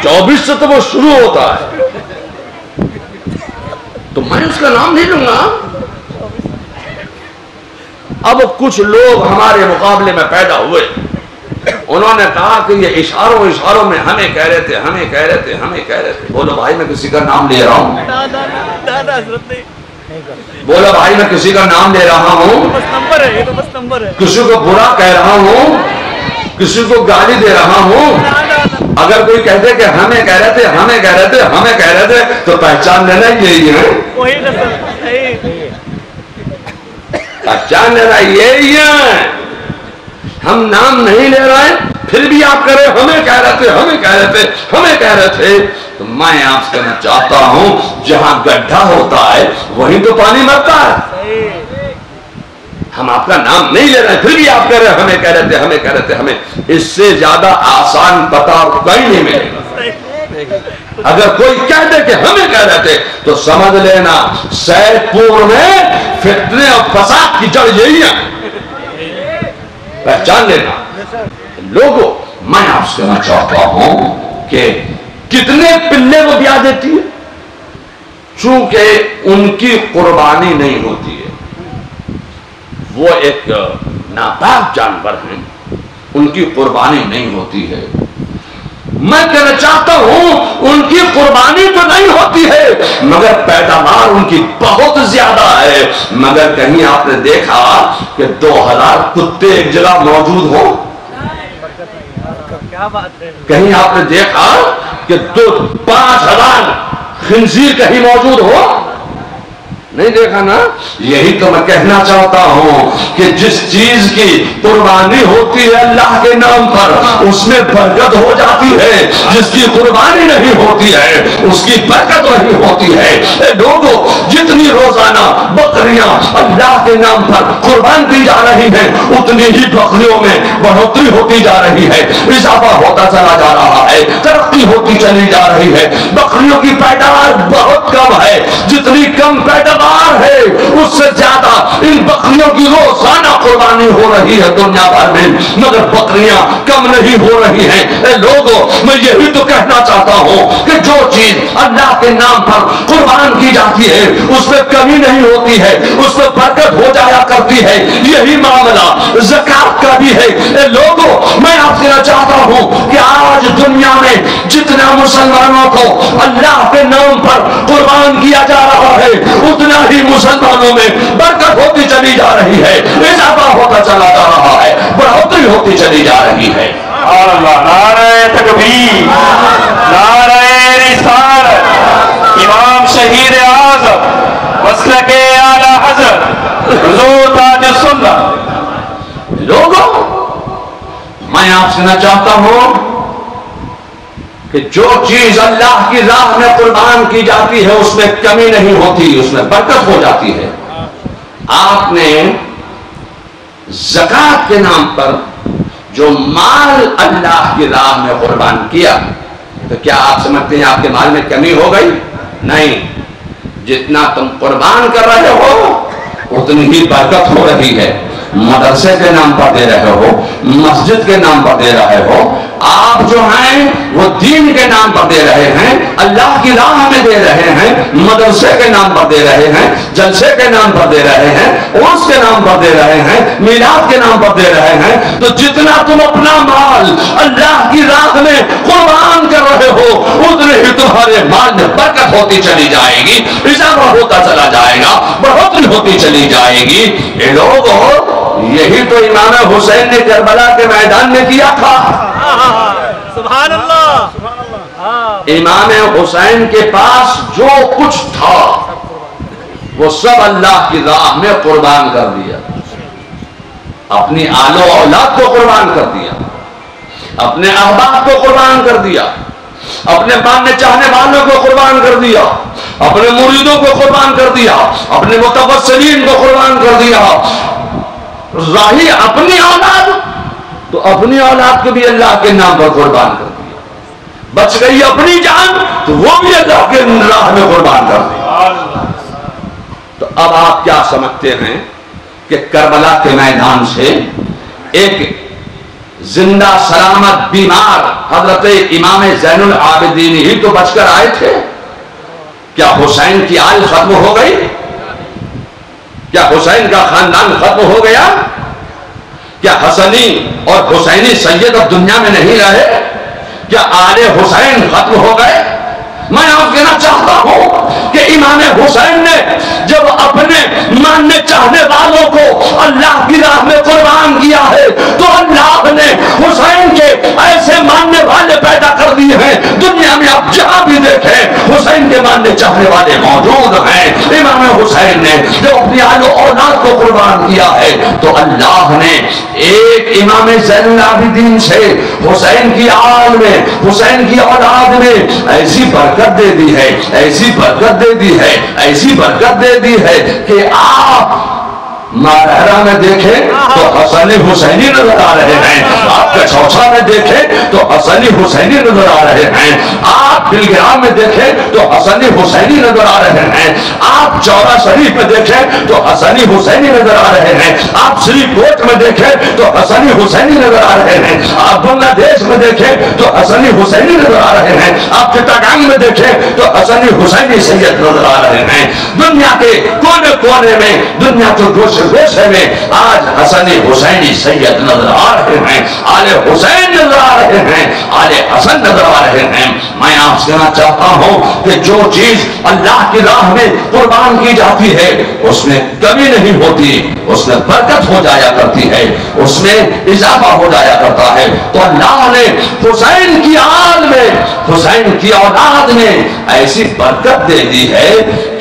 24 سے تو وہ شروع ہوتا ہے، تو میں اس کا نام نہیں لوں گا۔ اب کچھ لوگ ہمارے مقابلے میں پیدا ہوئے، انہوں نے کہا کہ یہ اشاروں میں ہمیں کہہ رہے تھے، ہمیں کہہ رہے تھے، ہمیں کہہ رہے تھے۔ بولو بھائی میں کسی کا نام لے رہا ہوں، بولا بھائی میں کسی کا نام لے رہا ہوں، کسی کو برا کہہ رہا ہوں، کسی کو گالی دے رہا ہوں۔ اگر کوئی کہتے کہ ہمیں کہہ رہے تھے، ہمیں کہہ رہے تھے، ہمیں کہہ رہے تھے، تو پہچان لینا یہی ہے، پہچان لینا یہی ہے۔ ہم نام نہیں لے رہے ہیں پھر بھی آپ کہہ رہے ہمیں کہہ رہے تھے، ہمیں کہہ رہے تھے، ہمیں کہہ رہے تھے، تو میں آپ سے کہنا چاہتا ہوں جہاں گڈھا ہوتا ہے وہیں تو پانی مرتا ہے۔ ہم آپ کا نام نہیں لے رہے ہیں پھر بھی آپ کہہ رہے ہیں ہمیں کہہ رہے تھے، ہمیں کہہ رہے تھے، ہمیں۔ اس سے زیادہ آسان پتہ کہیں نہیں ملے گا۔ اگر کوئی کہہ دے کہ ہمیں کہہ رہے تھے تو سمجھ لینا سیٹ پور میں فتنے اور فساد کی جڑ یہی ہے، پہچان لینا۔ لوگوں میں آپ سے کہنا چاہتا ہوں کہ کتنے پلے وہ بیاہ دیتی ہے، چونکہ ان کی قربانی نہیں ہوتی ہے، وہ ایک ناپاک جانور ہیں، ان کی قربانی نہیں ہوتی ہے۔ میں کہنا چاہتا ہوں ان کی قربانی تو نہیں ہوتی ہے مگر پیداوار ان کی بہت زیادہ ہے۔ مگر کہیں آپ نے دیکھا کہ 2000 کتے ایک جگہ موجود ہوں؟ کہیں آپ نے دیکھا کہ 5000 خنزیر کہیں موجود ہو؟ نہیں دیکھا نا؟ یہی تو میں کہنا چاہتا ہوں کہ جس چیز کی قربانی ہوتی ہے اللہ کے نام پر اس میں برکت ہو جاتی ہے، جس کی قربانی نہیں ہوتی ہے اس کی برکت نہیں ہوتی ہے۔ اے لوگوں، جتنی روزانہ بکریاں اللہ کے نام پر قربان کی جا رہی ہیں اتنی ہی بکریوں میں بڑھوتری ہوتی جا رہی ہے، اضافہ ہوتا چلا جا رہا ہے، ترقی ہوتی چلی جا رہی ہے۔ بکریوں کی پیداوار بہت کم ہے، جتنی کم پیداوار ہے اس سے زیادہ ان بکریوں کی روزانہ قربانی ہو رہی ہے دنیا بھر میں، مگر بکریاں کم نہیں ہو رہی ہیں۔ اے لوگوں، میں یہی تو کہنا چاہتا ہوں کہ جو چیز اللہ کے نام پر قربان کی جاتی ہے اس میں کمی نہیں ہوتی ہے، اس میں برکت ہو جایا کرتی ہے۔ یہی معاملہ زکات کا بھی ہے۔ اے لوگوں، میں آپ سے چاہتا ہوں کہ آج دنیا میں جتنا مسلمانوں کو اللہ کے نام پر قربان کیا جا رہا ہے اتنا ہی مسلمانوں میں برکت ہوتی چلی جا رہی ہے، اضافہ ہوتا چلا جا رہا ہے، بڑھوتری ہوتی چلی جا رہی ہے۔ اللہ، نعرہ تکبیر، نعرہ رسالت، امام شہید اعظم مسلک اعلی حضرت حضور تاج السنت۔ لوگوں، میں آپ سے نہ چاہتا ہوں کہ جو چیز اللہ کی راہ میں قربان کی جاتی ہے اس میں کمی نہیں ہوتی، اس میں برکت ہو جاتی ہے۔ آپ نے زکات کے نام پر جو مال اللہ کی راہ میں قربان کیا تو کیا آپ سمجھتے ہیں آپ کے مال میں کمی ہو گئی؟ نہیں، جتنا تم قربان کر رہے ہو اتنی ہی برکت ہو رہی ہے۔ مدرسے کے نام پر دے رہے ہو، مسجد کے نام پر دے رہے ہو، آپ جو ہیں وہ دین کے نام پر دے رہے ہیں، اللہ کی راہ میں دے رہے ہیں، مدرسے کے نام پر دے رہے ہیں، جلسے کے نام پر دے رہے ہیں، عرس کے نام پر دے رہے ہیں، میلاد کے نام پر دے رہے ہیں، تو جتنا تم اپنا مال اللہ کی راہ میں قربان کر رہے ہو اتنے ہی تمہارے مال میں برکت ہوتی چلی جائے گی، اضافہ ہوتا چلا جائے گا، بڑھوتری ہوتی چلی جائے گی۔ اے لوگوں، یہی تو امام حسین نے کربلا کے میدان میں کیا تھا۔ سبحان اللہ۔ امام حسین کے پاس جو کچھ تھا وہ سب اللہ کی راہ میں قربان کر دیا، اپنی آل و اولاد کو قربان کر دیا، اپنے احباب کو قربان کر دیا، اپنے ماننے چاہنے والوں کو قربان کر دیا، اپنے مریدوں کو قربان کر دیا، اپنے متوسلین کو قربان کر دیا۔ راہی اپنی اولاد تو اپنی اولاد کو بھی اللہ کے نام پر قربان کر دیا، بچ گئی اپنی جان تو وہ بھی اللہ کے راہ میں قربان کر دیا۔ تو اب آپ کیا سمجھتے ہیں کہ کربلا کے میدان سے ایک زندہ سلامت بیمار حضرت امام زین العابدین ہی تو بچ کر آئے تھے؟ کیا حسین کی آل ختم ہو گئی؟ کیا حسین کا خاندان ختم ہو گیا؟ کیا حسنی اور حسینی سید اب دنیا میں نہیں رہے؟ کیا آل حسین ختم ہو گئے؟ میں آپ کہنا چاہتا ہوں کہ امام حسین نے جب اپنے ماننے چاہنے والوں کو اللہ کی راہ میں قربان کیا ہے تو اللہ نے حسین کے ایسے ماننے والے پیدا کر دیے ہیں، دنیا میں آپ جہاں بھی دیکھیں حسین کے ماننے چاہنے والے موجود ہیں۔ امام حسین نے جب اپنی آل و اولاد کو قربان کیا ہے تو اللہ نے ایک امام زین العابدین سے حسین کی آل میں، حسین کی اولاد میں ایسی برکت دے دی ہے، ایسی برکت دے دی ہے، ایسی برکت دے دی ہے کہ آپ مارہرہ میں دیکھیں تو حسنی حسینی نظر آ رہے ہیں، آپ کے چوچھا میں دیکھیں تو حسنی حسینی نظر آ رہے ہیں، آپ بلگرام میں دیکھیں تو حسنی حسینی نظر آ رہے ہیں، آپ چورا شریف میں دیکھیں تو حسنی حسینی نظر آ رہے ہیں، آپ سری کوٹ میں دیکھیں تو حسنی حسینی نظر آ رہے ہیں، آپ بنگلہ دیش میں دیکھیں تو حسنی حسینی نظر آ رہے ہیں، آپ چٹاگانگ میں دیکھیں تو حسنی حسینی سید نظر آ رہے ہیں۔ دنیا کے کونے کونے میں، دنیا کے گوشے گوشے میں آج حسن حسینی سید نظر آ رہے ہیں، آل حسین نظر آ رہے ہیں، آل حسن نظر آ رہے ہیں۔ میں آپ سے کہنا چاہتا ہوں کہ جو چیز اللہ کی راہ میں قربان کی جاتی ہے اس میں کمی نہیں ہوتی، اس میں برکت ہو جایا کرتی ہے، اس میں اضافہ ہو جایا کرتا ہے۔ تو اللہ نے حسین کی آل میں، حسین کی اولاد میں ایسی برکت دے دی ہے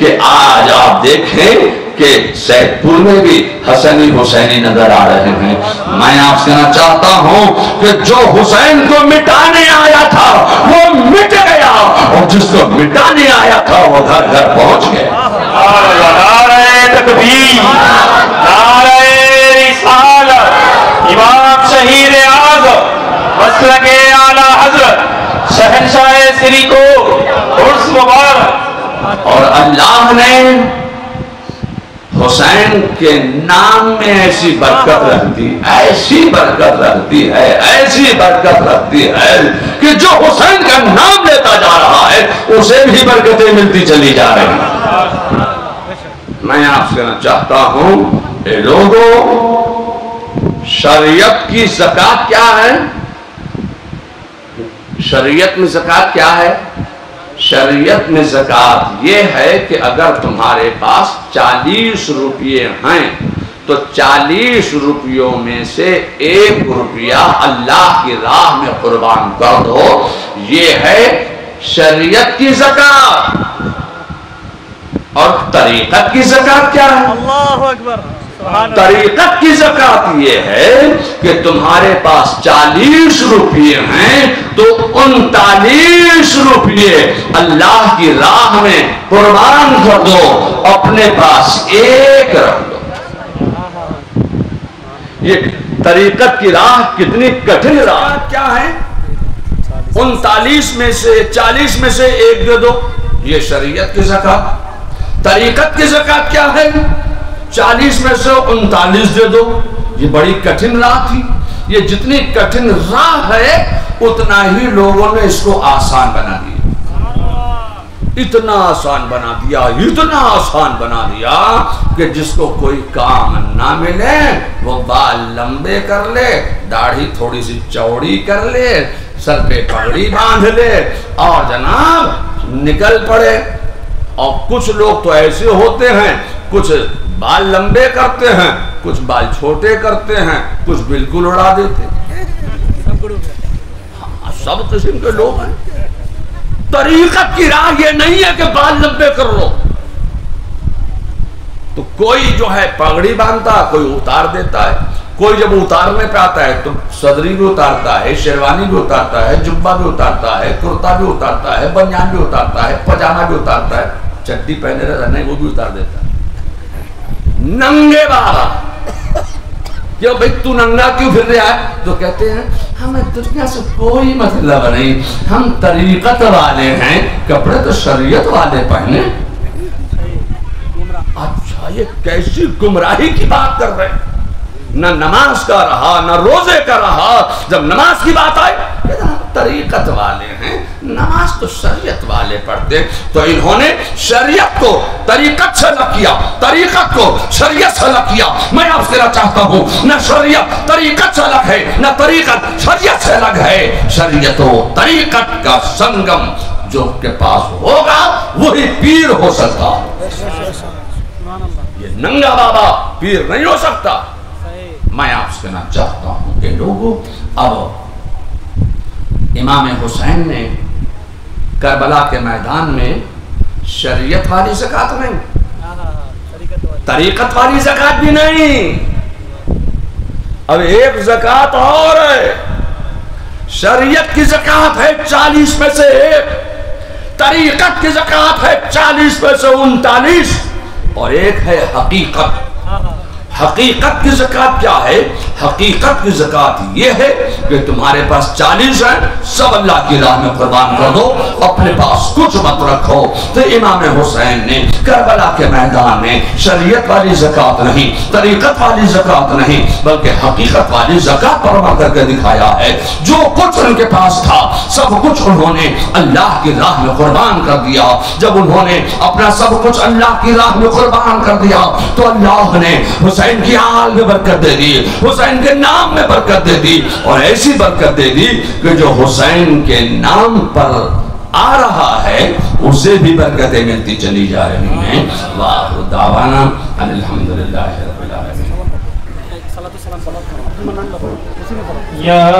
کہ آج آپ دیکھیں کہ سید پور میں بھی حسنی حسینی نظر آ رہے ہیں۔ میں آپ سے کہنا چاہتا ہوں کہ جو حسین کو مٹانے آیا تھا وہ مٹ گیا، اور جس کو مٹانے آیا تھا وہ گھر گھر پہنچ گیا۔ نعرہ تکبیر، نعرہ رسالت، امام شہید اعظم مسلک اعلیٰ حضرت شہنشاہ سری کو عرس مبارک۔ اور اللہ نے حسین کے نام میں ایسی برکت رکھ دی، ایسی برکت رکھ دی ہے، ایسی برکت رکھ دی ہے کہ جو حسین کا نام لیتا جا رہا ہے اسے بھی برکتیں ملتی چلی جا رہی ہیں۔ میں آپ سے کہنا چاہتا ہوں اے لوگوں، شریعت کی زکوٰۃ کیا ہے؟ شریعت میں زکوٰۃ کیا ہے؟ شریعت میں زکوٰۃ یہ ہے کہ اگر تمہارے پاس 40 روپیے ہیں تو 40 روپیوں میں سے 1 روپیہ اللہ کی راہ میں قربان کر دو، یہ ہے شریعت کی زکوٰۃ۔ اور طریقت کی زکوٰۃ کیا ہے؟ اللہ اکبر، طریقت کی زکوٰۃ یہ ہے کہ تمہارے پاس 40 روپیے ہیں تو 39 روپیے اللہ کی راہ میں قربان کر دو، اپنے پاس 1 رکھ دو۔ یہ طریقت کی راہ کتنی کٹھن راہ کیا ہے؟ 39 میں سے 40 میں سے 1 دے دو، یہ شریعت کی زکوٰۃ۔ طریقت کی زکوٰۃ کیا ہے؟ 40 میں سے 39 دے دو، یہ بڑی کٹھن راہ تھی۔ یہ جتنی کٹھن راہ ہے اتنا ہی لوگوں نے اس کو آسان بنا دیا، اتنا آسان بنا دیا، اتنا آسان بنا دیا کہ جس کو کوئی کام نہ ملے وہ بال لمبے کر لے، داڑھی تھوڑی سی چوڑی کر لے، سر پہ پگڑی باندھ لے اور جناب نکل پڑے۔ اور کچھ لوگ تو ایسے ہوتے ہیں، کچھ بال لمبے کرتے ہیں، کچھ بال چھوٹے کرتے ہیں، کچھ بالکل اڑا دیتے ہیں۔ سب قسم کے لوگ ہیں۔ طریقت کی راہ یہ نہیں ہے کہ بال لمبے کر لو، تو کوئی جو ہے پگڑی باندھتا، کوئی اتار دیتا ہے، کوئی جب اتارنے پہ آتا ہے تو صدری بھی اتارتا ہے، شیروانی بھی اتارتا ہے، جبہ بھی اتارتا ہے، کرتا بھی اتارتا ہے، بنیان بھی اتارتا ہے، پجامہ بھی اتارتا ہے، چڈی پہنے رہتا نہیں وہ بھی اتار دیتا ہے۔ ننگے بابا، کیوں بھئی تو ننگا کیوں پھر رہا ہے؟ تو کہتے ہیں ہمیں دنیا سے کوئی مطلب نہیں، ہم طریقت والے ہیں، کپڑے تو شریعت والے پہنے۔ اچھا یہ کیسی گمراہی کی بات کر رہے ہیں؟ نہ نماز کا رہا نہ روزے کا رہا، جب نماز کی بات آئی طریقت والے ہیں، نماز تو شریعت والے پڑھتے، تو انہوں نے شریعت کو طریقت سے الگ کیا، طریقت کو شریعت سے الگ کیا۔ میں آپ سے کہنا چاہتا ہوں نہ شریعت طریقت سے الگ ہے نہ طریقت شریعت سے الگ ہے، شریعت و طریقت کا سنگم جو کے پاس ہوگا وہی پیر ہو سکتا، یہ ننگا بابا پیر نہیں ہو سکتا۔ میں آپ سے کہنا چاہتا ہوں کہ لوگوں، اب امام حسین نے کربلا کے میدان میں شریعت والی زکوٰۃ نہیں، طریقت والی زکوٰۃ بھی نہیں، اب ایک زکوٰۃ اور ہے۔ شریعت کی زکوٰۃ ہے 40 میں سے 1، طریقت کی زکوٰۃ ہے 40 میں سے 39، اور ایک ہے حقیقت۔ حقیقت کی زکوٰۃ کیا ہے؟ حقیقت کی زکوٰۃ یہ ہے کہ تمہارے پاس 40 ہیں، سب اللہ کی راہ میں قربان کر دو، اپنے پاس کچھ مت رکھو۔ تو امام حسین نے کربلا کے میدان میں شریعت والی زکوٰۃ نہیں، طریقت والی زکوٰۃ نہیں، بلکہ حقیقت والی زکوٰۃ پروا کر کے دکھایا ہے۔ جو کچھ ان کے پاس تھا سب کچھ انہوں نے اللہ کی راہ میں قربان کر دیا۔ جب انہوں نے اپنا سب کچھ اللہ کی راہ میں قربان کر دیا تو اللہ نے حسین حسین کی آل میں برکت دے دی، حسین کے نام میں برکت دے دی، اور ایسی برکت دے دی کہ جو حسین کے نام پر آ رہا ہے اسے بھی برکتیں ملتی چلی جا رہی ہیں۔ وآخر دعوانا ان الحمدللہ رب العالمین۔ یا